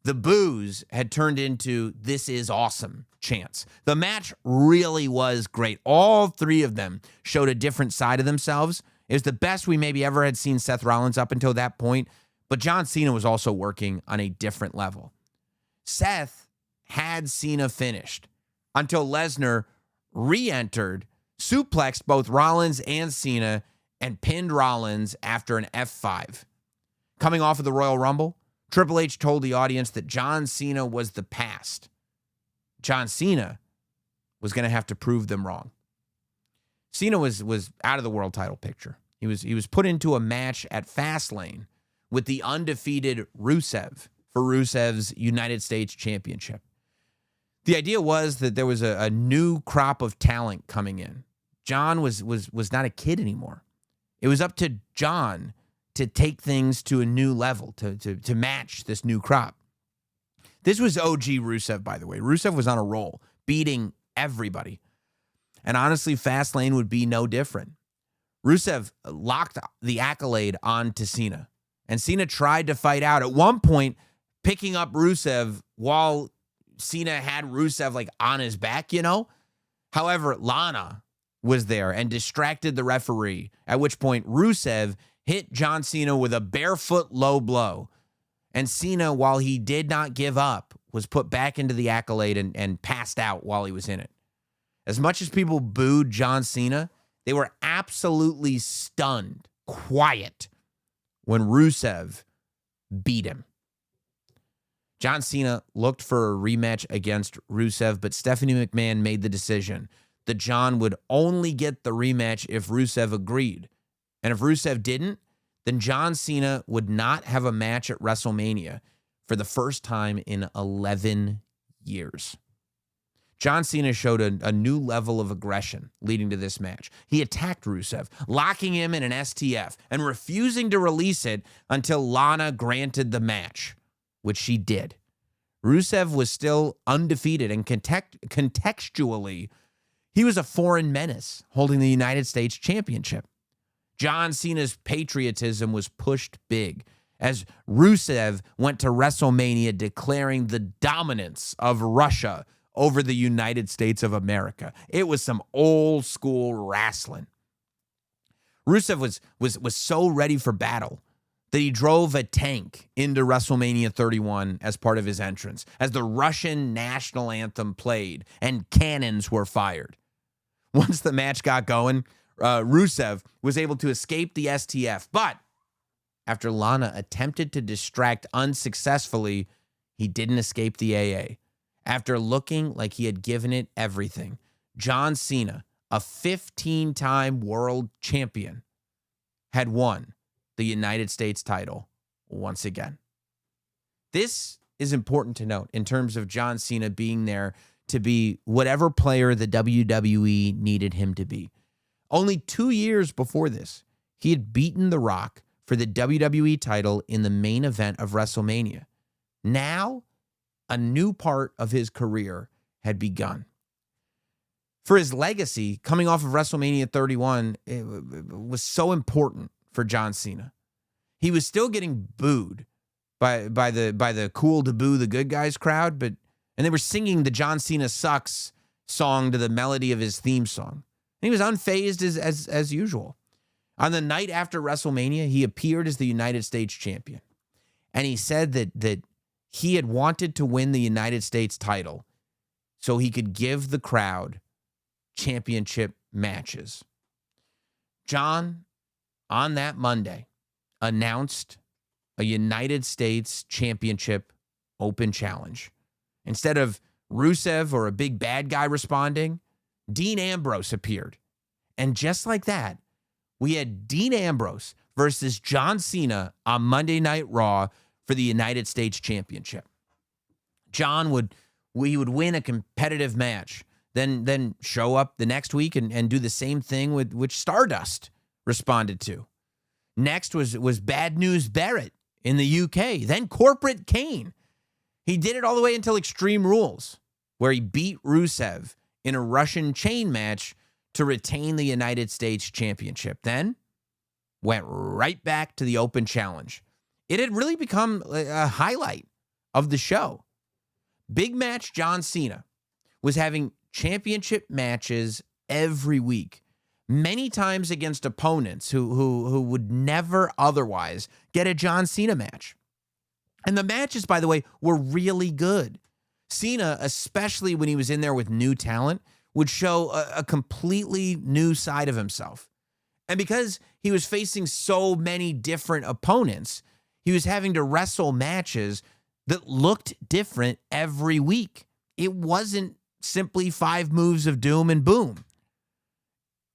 The boos had turned into "this is awesome" chants. The match really was great. All three of them showed a different side of themselves. It was the best we maybe ever had seen Seth Rollins up until that point, but John Cena was also working on a different level. Seth had Cena finished until Lesnar re-entered, suplexed both Rollins and Cena, and pinned Rollins after an F5. Coming off of the Royal Rumble, Triple H told the audience that John Cena was the past. John Cena was going to have to prove them wrong. Cena was out of the world title picture. He was put into a match at Fastlane with the undefeated Rusev for Rusev's United States Championship. The idea was that there was a new crop of talent coming in. John was not a kid anymore. It was up to John to take things to a new level, to match this new crop. This was OG Rusev, by the way. Rusev was on a roll, beating everybody. And honestly, Fastlane would be no different. Rusev locked the accolade onto Cena, and Cena tried to fight out. At one point, picking up Rusev while Cena had Rusev like on his back, you know? However, Lana was there and distracted the referee, at which point Rusev hit John Cena with a barefoot low blow. And Cena, while he did not give up, was put back into the accolade and passed out while he was in it. As much as people booed John Cena, they were absolutely stunned, quiet, when Rusev beat him. John Cena looked for a rematch against Rusev, but Stephanie McMahon made the decision that John would only get the rematch if Rusev agreed. And if Rusev didn't, then John Cena would not have a match at WrestleMania for the first time in 11 years. John Cena showed a new level of aggression leading to this match. He attacked Rusev, locking him in an STF and refusing to release it until Lana granted the match, which she did. Rusev was still undefeated, and contextually, he was a foreign menace holding the United States Championship. John Cena's patriotism was pushed big as Rusev went to WrestleMania declaring the dominance of Russia over the United States of America. It was some old school wrestling. Rusev was so ready for battle that he drove a tank into WrestleMania 31 as part of his entrance, as the Russian national anthem played and cannons were fired. Once the match got going, Rusev was able to escape the STF, but after Lana attempted to distract unsuccessfully, he didn't escape the AA. After looking like he had given it everything, John Cena, a 15-time world champion, had won the United States title once again. This is important to note in terms of John Cena being there to be whatever player the WWE needed him to be. Only 2 years before this, he had beaten The Rock for the WWE title in the main event of WrestleMania. Now, a new part of his career had begun. For his legacy, coming off of WrestleMania 31, it was so important for John Cena. He was still getting booed by the cool to boo the good guys crowd, and they were singing the John Cena Sucks song to the melody of his theme song. And he was unfazed as usual. On the night after WrestleMania, he appeared as the United States champion. And he said that he had wanted to win the United States title so he could give the crowd championship matches. John, on that Monday, announced a United States Championship Open Challenge. Instead of Rusev or a big bad guy responding, Dean Ambrose appeared. And just like that, we had Dean Ambrose versus John Cena on Monday Night Raw for the United States Championship. John would win a competitive match, then show up the next week and do the same thing with which Stardust responded to. Next was Bad News Barrett in the UK, then Corporate Kane. He did it all the way until Extreme Rules, where he beat Rusev in a Russian chain match to retain the United States Championship. Then went right back to the Open Challenge. It had really become a highlight of the show. Big Match John Cena was having championship matches every week, many times against opponents who would never otherwise get a John Cena match. And the matches, by the way, were really good. Cena, especially when he was in there with new talent, would show a completely new side of himself. And because he was facing so many different opponents, he was having to wrestle matches that looked different every week. It wasn't simply 5 moves of doom and boom.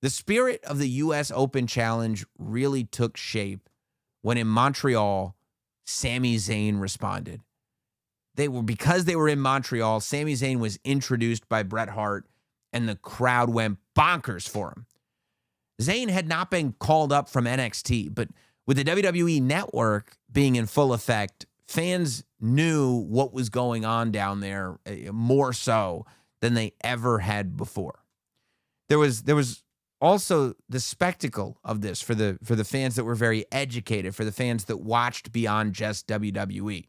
The spirit of the U.S. Open Challenge really took shape when in Montreal, Sami Zayn responded. Because they were in Montreal, Sami Zayn was introduced by Bret Hart, and the crowd went bonkers for him. Zayn had not been called up from NXT, but with the WWE Network being in full effect, fans knew what was going on down there more so than they ever had before. There was also the spectacle of this for the fans that were very educated, for the fans that watched beyond just WWE.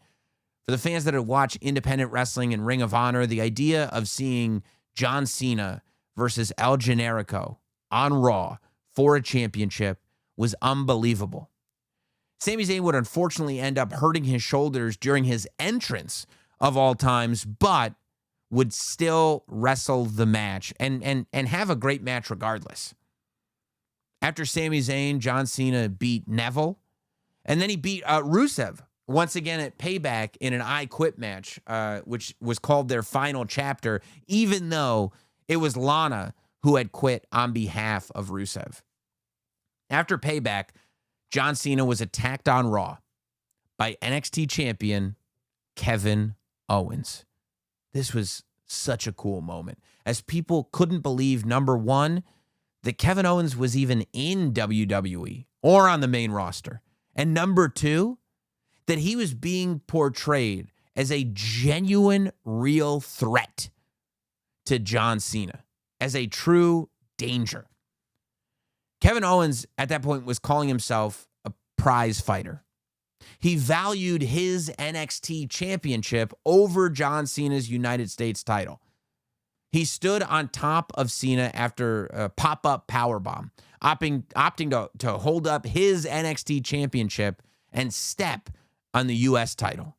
For the fans that had watched independent wrestling and Ring of Honor, the idea of seeing John Cena versus El Generico on Raw for a championship was unbelievable. Sami Zayn would unfortunately end up hurting his shoulders during his entrance of all times, but would still wrestle the match and have a great match regardless. After Sami Zayn, John Cena beat Neville, and then he beat Rusev once again at Payback in an I Quit match, which was called their final chapter, even though it was Lana who had quit on behalf of Rusev. After Payback, John Cena was attacked on Raw by NXT champion Kevin Owens. This was such a cool moment, as people couldn't believe, number one, that Kevin Owens was even in WWE or on the main roster, and number two, that he was being portrayed as a genuine, real threat to John Cena, as a true danger. Kevin Owens, at that point, was calling himself a prize fighter. He valued his NXT championship over John Cena's United States title. He stood on top of Cena after a pop-up powerbomb, opting to hold up his NXT championship and step on the U.S. title.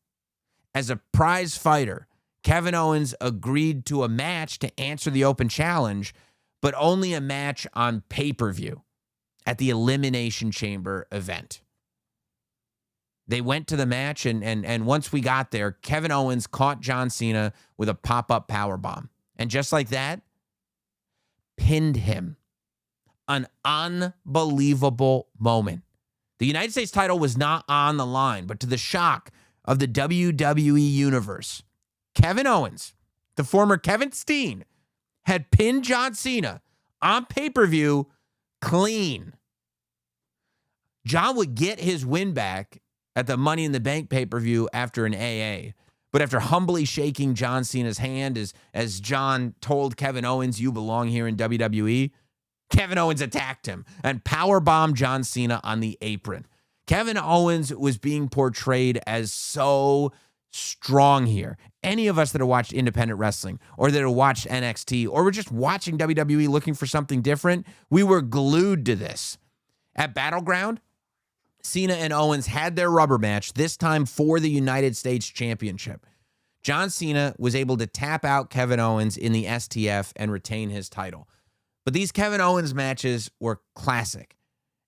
As a prize fighter, Kevin Owens agreed to a match to answer the Open Challenge, but only a match on pay-per-view at the Elimination Chamber event. They went to the match, and once we got there, Kevin Owens caught John Cena with a pop-up powerbomb. And just like that, pinned him. An unbelievable moment. The United States title was not on the line, but to the shock of the WWE Universe, Kevin Owens the former Kevin Steen, had pinned John Cena on pay-per-view clean. John would get his win back at the Money in the Bank pay-per-view after an AA. But after humbly shaking John Cena's hand as John told Kevin Owens, "You belong here in WWE," Kevin Owens attacked him and powerbombed John Cena on the apron. Kevin Owens was being portrayed as so strong here. Any of us that have watched independent wrestling or that have watched NXT or were just watching WWE looking for something different, we were glued to this. At Battleground, Cena and Owens had their rubber match, this time for the United States Championship. John Cena was able to tap out Kevin Owens in the STF and retain his title. But these Kevin Owens matches were classic.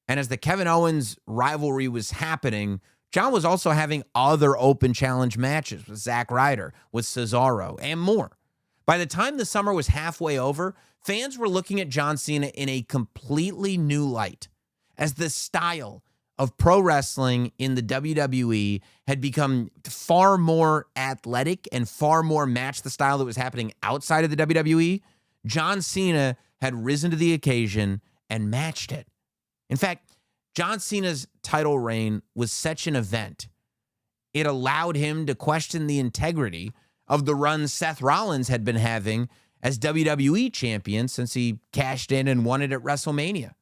And as the Kevin Owens rivalry was happening, John was also having other open challenge matches with Zack Ryder, with Cesaro, and more. By the time the summer was halfway over, fans were looking at John Cena in a completely new light, as the style of pro wrestling in the WWE had become far more athletic and far more matched the style that was happening outside of the WWE. John Cena had risen to the occasion and matched it. In fact, John Cena's title reign was such an event. It allowed him to question the integrity of the run Seth Rollins had been having as WWE champion since he cashed in and won it at WrestleMania.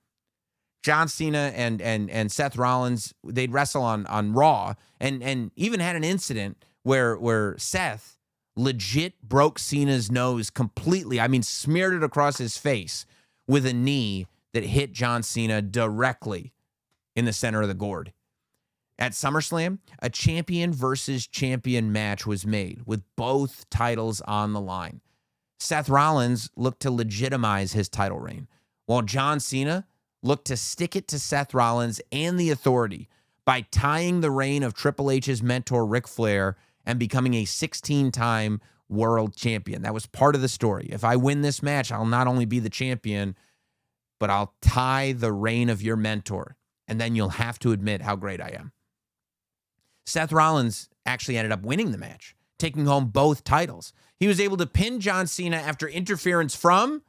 John Cena and Seth Rollins, they'd wrestle on Raw and even had an incident where Seth legit broke Cena's nose completely. I mean, smeared it across his face with a knee that hit John Cena directly in the center of the gourd. At SummerSlam, a champion versus champion match was made with both titles on the line. Seth Rollins looked to legitimize his title reign, while John Cena looked to stick it to Seth Rollins and the Authority by tying the reign of Triple H's mentor Ric Flair and becoming a 16-time world champion. That was part of the story. If I win this match, I'll not only be the champion, but I'll tie the reign of your mentor, and then you'll have to admit how great I am. Seth Rollins actually ended up winning the match, taking home both titles. He was able to pin John Cena after interference from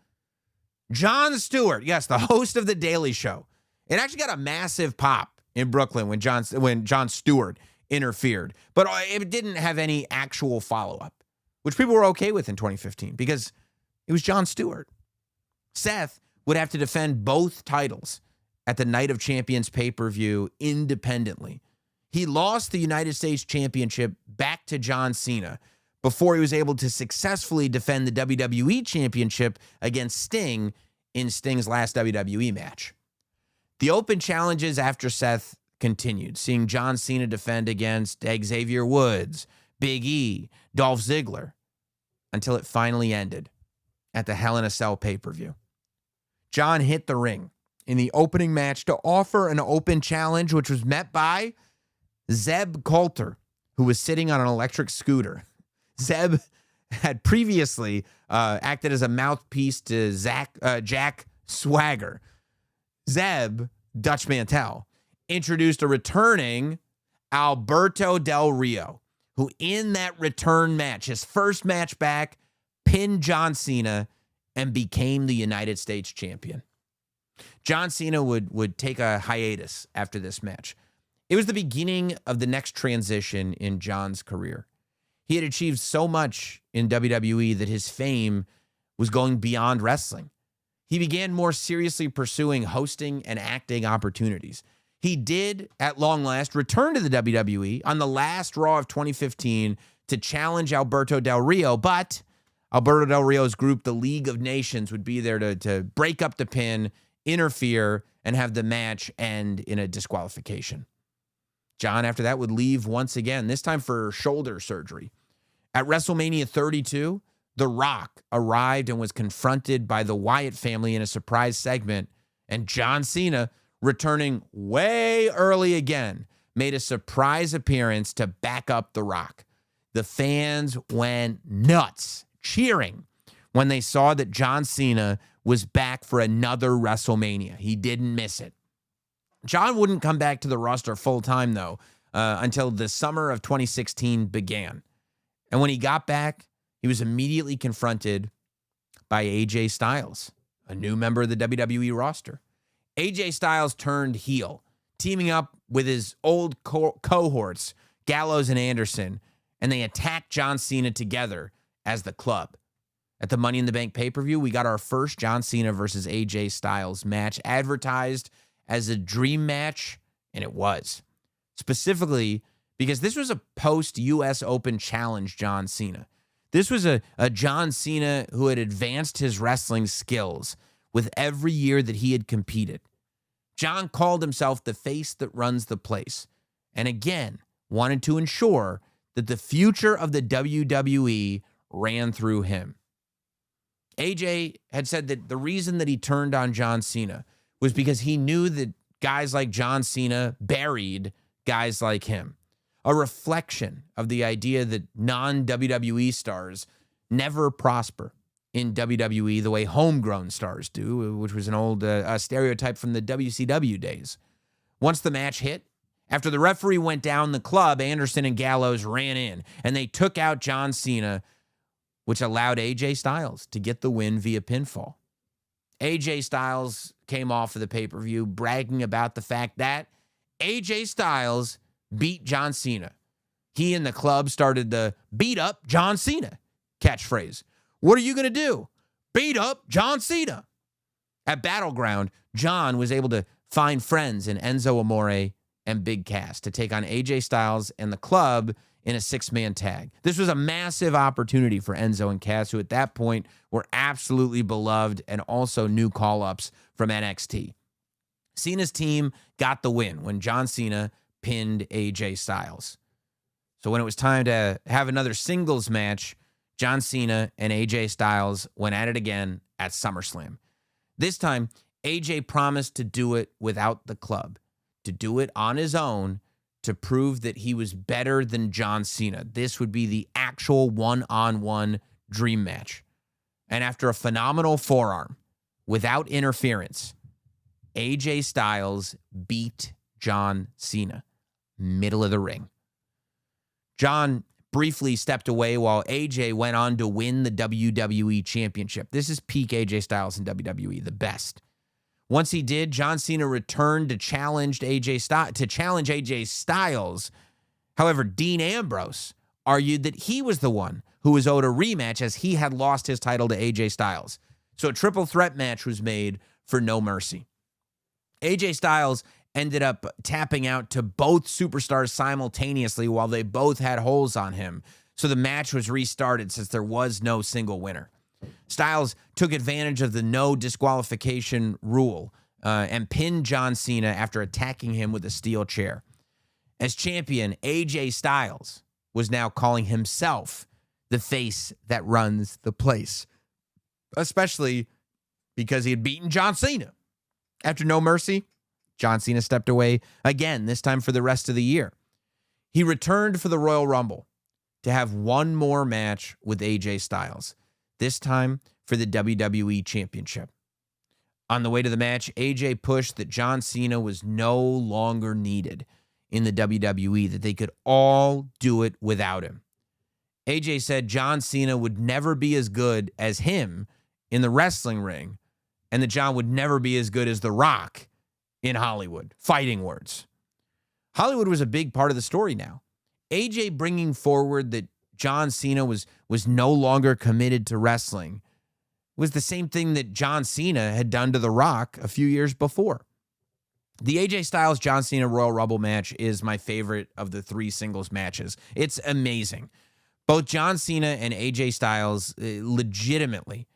Jon Stewart, yes, the host of The Daily Show. It actually got a massive pop in Brooklyn when Jon Stewart interfered, but it didn't have any actual follow-up, which people were okay with in 2015 because it was Jon Stewart. Seth would have to defend both titles at the Night of Champions pay-per-view independently. He lost the United States Championship back to John Cena before he was able to successfully defend the WWE Championship against Sting in Sting's last WWE match. The open challenges after Seth continued, seeing John Cena defend against Xavier Woods, Big E, Dolph Ziggler, until it finally ended at the Hell in a Cell pay-per-view. John hit the ring in the opening match to offer an open challenge, which was met by Zeb Coulter, who was sitting on an electric scooter. Zeb had previously acted as a mouthpiece to Jack Swagger. Zeb, Dutch Mantel, introduced a returning Alberto Del Rio, who in that return match, his first match back, pinned John Cena and became the United States champion. John Cena would take a hiatus after this match. It was the beginning of the next transition in John's career. He had achieved so much in WWE that his fame was going beyond wrestling. He began more seriously pursuing hosting and acting opportunities. He did, at long last, return to the WWE on the last Raw of 2015 to challenge Alberto Del Rio, but Alberto Del Rio's group, the League of Nations, would be there to break up the pin, interfere, and have the match end in a disqualification. John, after that, would leave once again, this time for shoulder surgery. At WrestleMania 32, The Rock arrived and was confronted by the Wyatt family in a surprise segment, and John Cena, returning way early again, made a surprise appearance to back up The Rock. The fans went nuts, cheering when they saw that John Cena was back for another WrestleMania. He didn't miss it. John wouldn't come back to the roster full-time, though, until the summer of 2016 began. And when he got back, he was immediately confronted by AJ Styles, a new member of the WWE roster. AJ Styles turned heel, teaming up with his old cohorts, Gallows and Anderson, and they attacked John Cena together as the Club. At the Money in the Bank pay-per-view, we got our first John Cena versus AJ Styles match advertised as a dream match, and it was. Specifically because this was a post-US Open Challenge John Cena. This was a John Cena who had advanced his wrestling skills with every year that he had competed. John called himself the face that runs the place, and again, wanted to ensure that the future of the WWE ran through him. AJ had said that the reason that he turned on John Cena was because he knew that guys like John Cena buried guys like him. A reflection of the idea that non-WWE stars never prosper in WWE the way homegrown stars do, which was an old stereotype from the WCW days. Once the match hit, after the referee went down, the Club, Anderson and Gallows, ran in, and they took out John Cena, which allowed AJ Styles to get the win via pinfall. AJ Styles came off of the pay-per-view bragging about the fact that AJ Styles beat John Cena. He and the Club started the beat up John Cena catchphrase. What are you going to do? Beat up John Cena. At Battleground, John was able to find friends in Enzo Amore and Big Cass to take on AJ Styles and the Club in a 6-man tag. This was a massive opportunity for Enzo and Cass, who at that point were absolutely beloved and also new call-ups from NXT. Cena's team got the win when John Cena pinned AJ Styles. So when it was time to have another singles match, John Cena and AJ Styles went at it again at SummerSlam. This time, AJ promised to do it without the Club, to do it on his own, to prove that he was better than John Cena. This would be the actual one-on-one dream match. And after a phenomenal forearm, without interference, AJ Styles beat John Cena, middle of the ring. John briefly stepped away while AJ went on to win the WWE Championship. This is peak AJ Styles in WWE, the best. Once he did, John Cena returned to challenge AJ Styles. However, Dean Ambrose argued that he was the one who was owed a rematch as he had lost his title to AJ Styles. So a triple threat match was made for No Mercy. AJ Styles ended up tapping out to both superstars simultaneously while they both had holes on him. So the match was restarted since there was no single winner. Styles took advantage of the no disqualification rule and pinned John Cena after attacking him with a steel chair. As champion, AJ Styles was now calling himself the face that runs the place, especially because he had beaten John Cena. After No Mercy, John Cena stepped away again, this time for the rest of the year. He returned for the Royal Rumble to have one more match with AJ Styles, this time for the WWE Championship. On the way to the match, AJ pushed that John Cena was no longer needed in the WWE, that they could all do it without him. AJ said John Cena would never be as good as him in the wrestling ring, and that John would never be as good as The Rock in Hollywood. Fighting words. Hollywood was a big part of the story now. AJ bringing forward that John Cena was no longer committed to wrestling was the same thing that John Cena had done to The Rock a few years before. The AJ Styles John Cena Royal Rumble match is my favorite of the 3 singles matches. It's amazing. Both John Cena and AJ Styles legitimately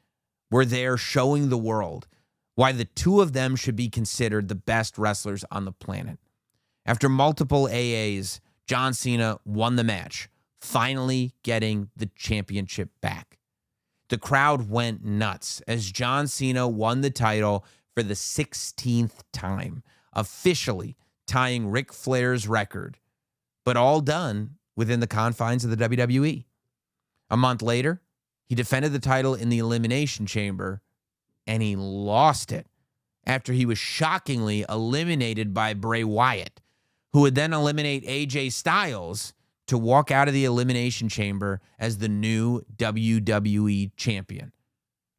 were there showing the world why the two of them should be considered the best wrestlers on the planet. After multiple AAs, John Cena won the match, finally getting the championship back. The crowd went nuts as John Cena won the title for the 16th time, officially tying Ric Flair's record, but all done within the confines of the WWE. A month later, he defended the title in the Elimination Chamber, and he lost it after he was shockingly eliminated by Bray Wyatt, who would then eliminate AJ Styles to to walk out of the Elimination Chamber as the new WWE champion.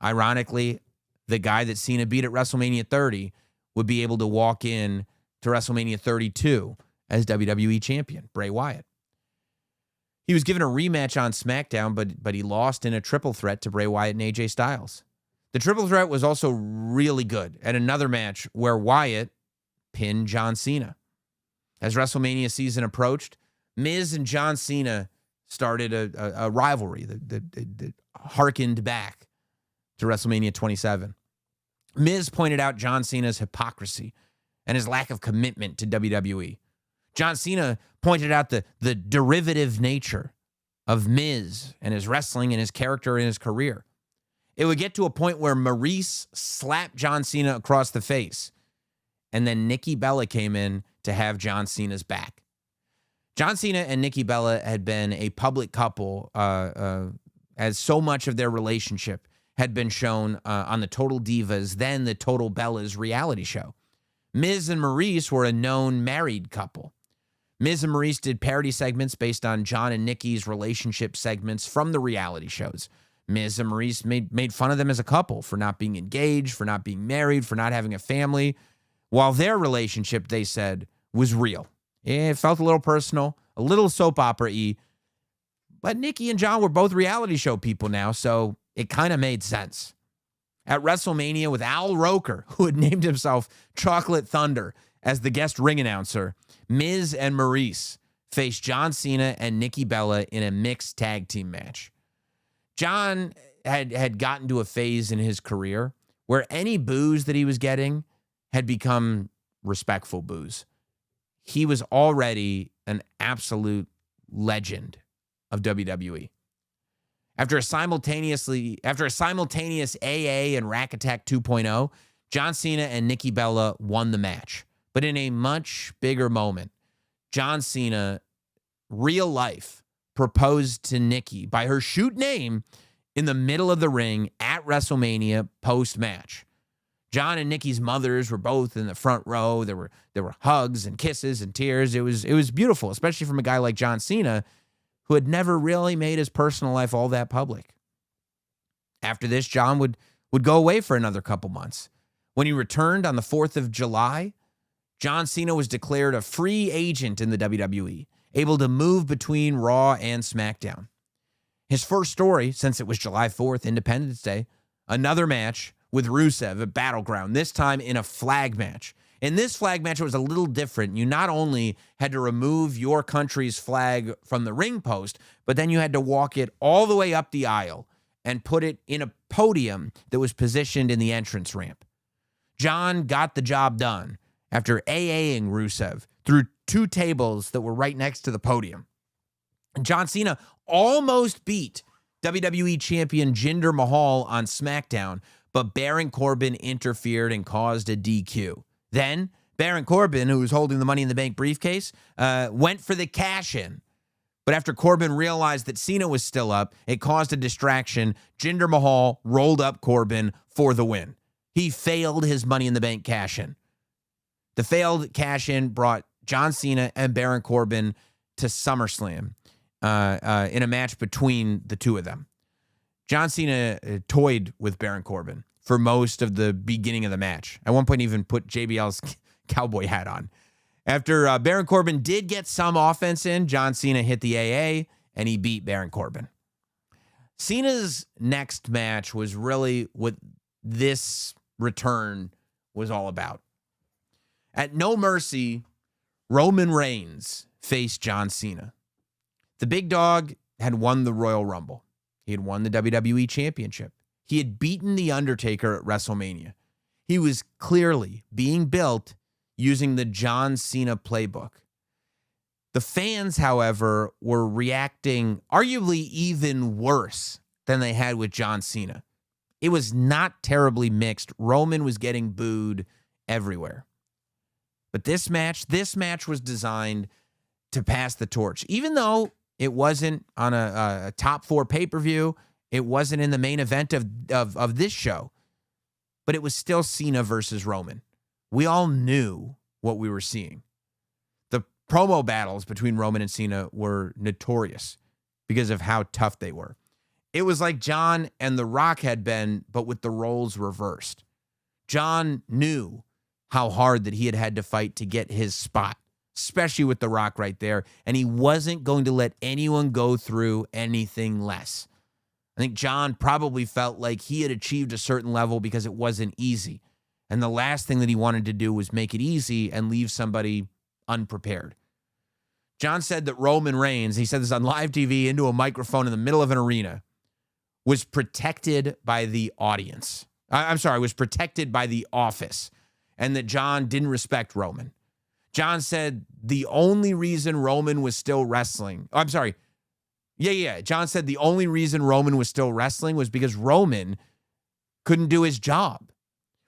Ironically, the guy that Cena beat at WrestleMania 30 would be able to walk in to WrestleMania 32 as WWE champion, Bray Wyatt. He was given a rematch on SmackDown, but he lost in a triple threat to Bray Wyatt and AJ Styles. The triple threat was also really good at another match where Wyatt pinned John Cena. As WrestleMania season approached, Miz and John Cena started a rivalry that harkened back to WrestleMania 27. Miz pointed out John Cena's hypocrisy and his lack of commitment to WWE. John Cena pointed out the derivative nature of Miz and his wrestling and his character and his career. It would get to a point where Maurice slapped John Cena across the face, and then Nikki Bella came in to have John Cena's back. John Cena and Nikki Bella had been a public couple as so much of their relationship had been shown on the Total Divas, then the Total Bellas reality show. Miz and Maurice were a known married couple. Miz and Maurice did parody segments based on John and Nikki's relationship segments from the reality shows. Miz and Maurice made fun of them as a couple for not being engaged, for not being married, for not having a family, while their relationship, they said, was real. It felt a little personal, a little soap opera-y, but Nikki and John were both reality show people now, so it kind of made sense. At WrestleMania with Al Roker, who had named himself Chocolate Thunder as the guest ring announcer, Miz and Maurice faced John Cena and Nikki Bella in a mixed tag team match. John had gotten to a phase in his career where any boos that he was getting had become respectful boos. He was already an absolute legend of WWE. After a simultaneous AA and Rack Attack 2.0, John Cena and Nikki Bella won the match. But in a much bigger moment, John Cena, real life, proposed to Nikki by her shoot name in the middle of the ring at WrestleMania post-match. John and Nikki's mothers were both in the front row. There were hugs and kisses and tears. It was beautiful, especially from a guy like John Cena, who had never really made his personal life all that public. After this, John would go away for another couple months. When he returned on the 4th of July, John Cena was declared a free agent in the WWE, able to move between Raw and SmackDown. His first story, since it was July 4th, Independence Day, another match with Rusev at Battleground, this time in a flag match. In this flag match, it was a little different. You not only had to remove your country's flag from the ring post, but then you had to walk it all the way up the aisle and put it in a podium that was positioned in the entrance ramp. John got the job done after AAing Rusev through 2 tables that were right next to the podium. And John Cena almost beat WWE champion Jinder Mahal on SmackDown, but Baron Corbin interfered and caused a DQ. Then Baron Corbin, who was holding the Money in the Bank briefcase, went for the cash-in. But after Corbin realized that Cena was still up, it caused a distraction. Jinder Mahal rolled up Corbin for the win. He failed his Money in the Bank cash-in. The failed cash-in brought John Cena and Baron Corbin to SummerSlam in a match between the two of them. John Cena toyed with Baron Corbin for most of the beginning of the match. At one point, even put JBL's cowboy hat on. After Baron Corbin did get some offense in, John Cena hit the AA, and he beat Baron Corbin. Cena's next match was really what this return was all about. At No Mercy, Roman Reigns faced John Cena. The big dog had won the Royal Rumble. He had won the WWE Championship. He had beaten The Undertaker at WrestleMania. He was clearly being built using the John Cena playbook. The fans, however, were reacting arguably even worse than they had with John Cena. It was not terribly mixed. Roman was getting booed everywhere. But this match was designed to pass the torch. Even though it wasn't on a top 4 pay-per-view, it wasn't in the main event of this show, but it was still Cena versus Roman. We all knew what we were seeing. promo battles between Roman and Cena were notorious because of how tough they were. It was like John and The Rock had been, but with the roles reversed. John knew how hard that he had to fight to get his spot, especially with The Rock right there, and he wasn't going to let anyone go through anything less. I think John probably felt like he had achieved a certain level because it wasn't easy. And the last thing that he wanted to do was make it easy and leave somebody unprepared. John said that Roman Reigns, he said this on live TV into a microphone in the middle of an arena, was protected by the audience. Was protected by the office, and that John didn't respect Roman. John said the only reason Roman was still wrestling. John said the only reason Roman was still wrestling was because Roman couldn't do his job.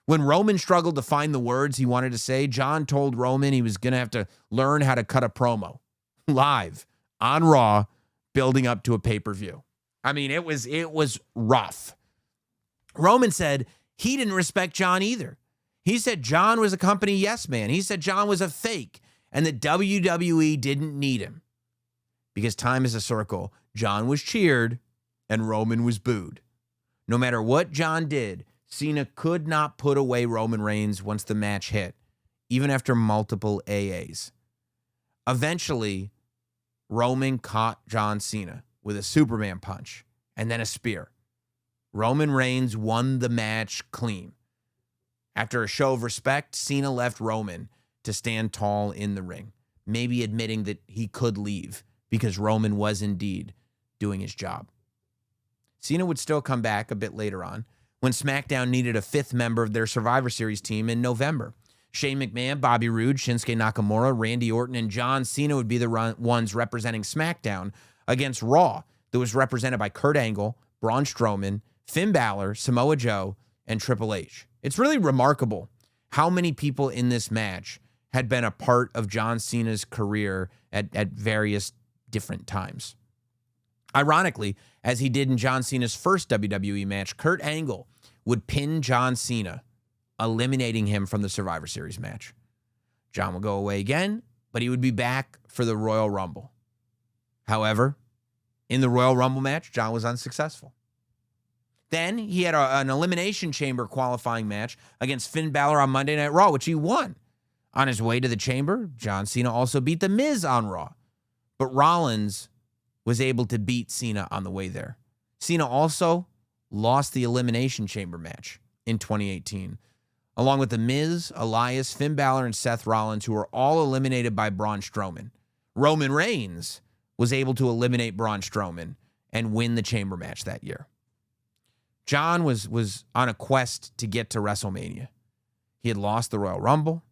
When Roman struggled to find the words he wanted to say, John told Roman he was going to have to learn how to cut a promo live on Raw, building up to a pay-per-view. I mean, it was rough. Roman said he didn't respect John either. He said John was a company yes man. He said John was a fake and that WWE didn't need him. Because time is a circle, John was cheered and Roman was booed. No matter what John did, Cena could not put away Roman Reigns once the match hit, even after multiple AAs. Eventually, Roman caught John Cena with a Superman punch and then a spear. Roman Reigns won the match clean. After a show of respect, Cena left Roman to stand tall in the ring, maybe admitting that he could leave because Roman was indeed doing his job. Cena would still come back a bit later on when SmackDown needed a fifth member of their Survivor Series team in November. Shane McMahon, Bobby Roode, Shinsuke Nakamura, Randy Orton, and John Cena would be the ones representing SmackDown against Raw that was represented by Kurt Angle, Braun Strowman, Finn Balor, Samoa Joe, and Triple H. It's really remarkable how many people in this match had been a part of John Cena's career at various different times. Ironically, as he did in John Cena's first WWE match, Kurt Angle would pin John Cena, eliminating him from the Survivor Series match. John would go away again, but he would be back for the Royal Rumble. However, in the Royal Rumble match, John was unsuccessful. Then he had an Elimination Chamber qualifying match against Finn Balor on Monday Night Raw, which he won. On his way to the Chamber, John Cena also beat The Miz on Raw. But Rollins was able to beat Cena on the way there. Cena also lost the Elimination Chamber match in 2018, along with The Miz, Elias, Finn Balor, and Seth Rollins, who were all eliminated by Braun Strowman. Roman Reigns was able to eliminate Braun Strowman and win the Chamber match that year. John was on a quest to get to WrestleMania. He had lost the Royal Rumble.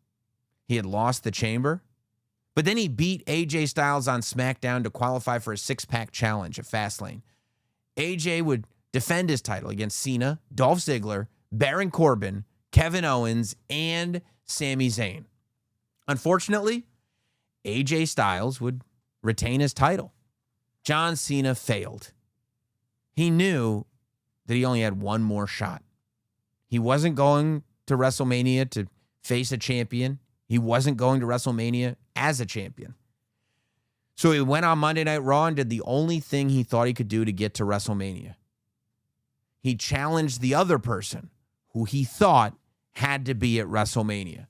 He had lost the Chamber. But then he beat AJ Styles on SmackDown to qualify for a six-pack challenge at Fastlane. AJ would defend his title against Cena, Dolph Ziggler, Baron Corbin, Kevin Owens, and Sami Zayn. Unfortunately, AJ Styles would retain his title. John Cena failed. He knew that he only had one more shot. He wasn't going to WrestleMania to face a champion. He wasn't going to WrestleMania as a champion. So he went on Monday Night Raw and did the only thing he thought he could do to get to WrestleMania. He challenged the other person who he thought had to be at WrestleMania.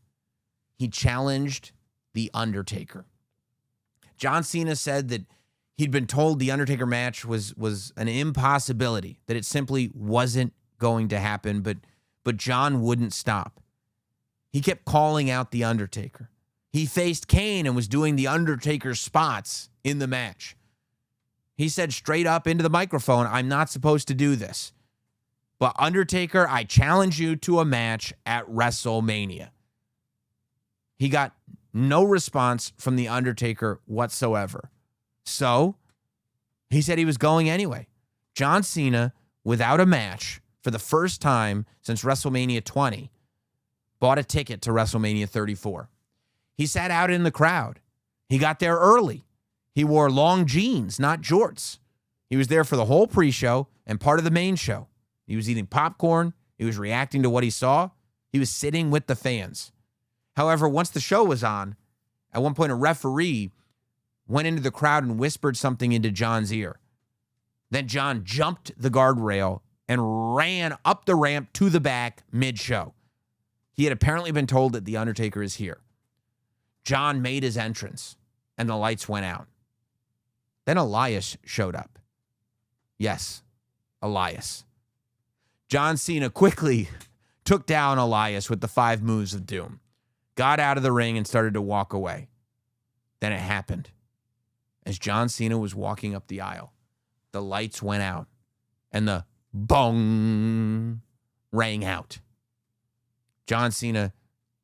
He challenged The Undertaker. John Cena said that he'd been told the Undertaker match was an impossibility, that it simply wasn't going to happen, but John wouldn't stop. He kept calling out the Undertaker. He faced Kane and was doing the Undertaker's spots in the match. He said straight up into the microphone, "I'm not supposed to do this. But Undertaker, I challenge you to a match at WrestleMania." He got no response from the Undertaker whatsoever. So he said he was going anyway. John Cena, without a match for the first time since WrestleMania 20, bought a ticket to WrestleMania 34. He sat out in the crowd. He got there early. He wore long jeans, not jorts. He was there for the whole pre-show and part of the main show. He was eating popcorn. He was reacting to what he saw. He was sitting with the fans. However, once the show was on, At one point, a referee went into the crowd and whispered something into John's ear. Then John jumped the guardrail and ran up the ramp to the back mid-show. He had apparently been told that The Undertaker is here. John made his entrance, and the lights went out. Then Elias showed up. Yes, Elias. John Cena quickly took down Elias with the 5 moves of doom, got out of the ring, and started to walk away. Then it happened. As John Cena was walking up the aisle, the lights went out, and the bong rang out. John Cena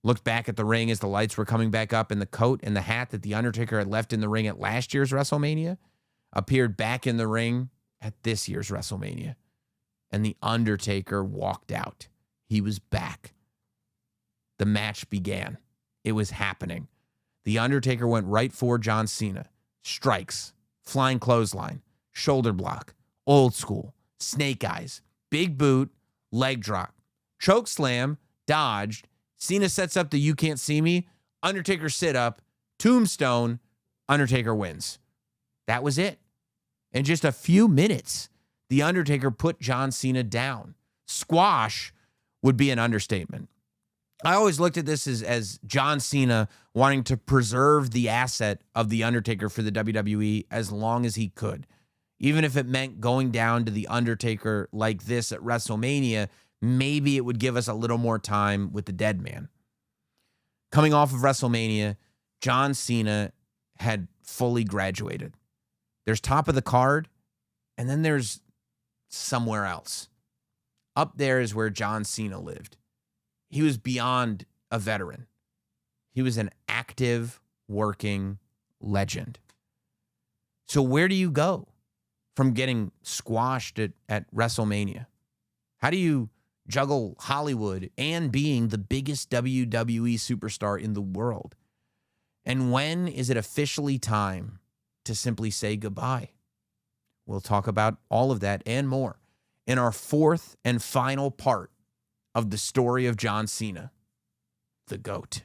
looked back at the ring as the lights were coming back up, and the coat and the hat that The Undertaker had left in the ring at last year's WrestleMania appeared back in the ring at this year's WrestleMania. And The Undertaker walked out. He was back. The match began. It was happening. The Undertaker went right for John Cena. Strikes, flying clothesline, shoulder block, old school, snake eyes, big boot, leg drop, choke slam, dodged. Cena sets up the you can't see me. Undertaker sit up, tombstone, Undertaker wins. That was it. In just a few minutes, The Undertaker put John Cena down. Squash would be an understatement. I always looked at this as John Cena wanting to preserve the asset of The Undertaker for the WWE as long as he could. Even if it meant going down to The Undertaker like this at WrestleMania, maybe it would give us a little more time with the dead man. Coming off of WrestleMania, John Cena had fully graduated. There's top of the card, and then there's somewhere else. Up there is where John Cena lived. He was beyond a veteran. He was an active, working legend. So where do you go from getting squashed at WrestleMania? How do you juggle Hollywood and being the biggest WWE superstar in the world? And when is it officially time to simply say goodbye? We'll talk about all of that and more in our 4th and final part of the story of John Cena, the GOAT.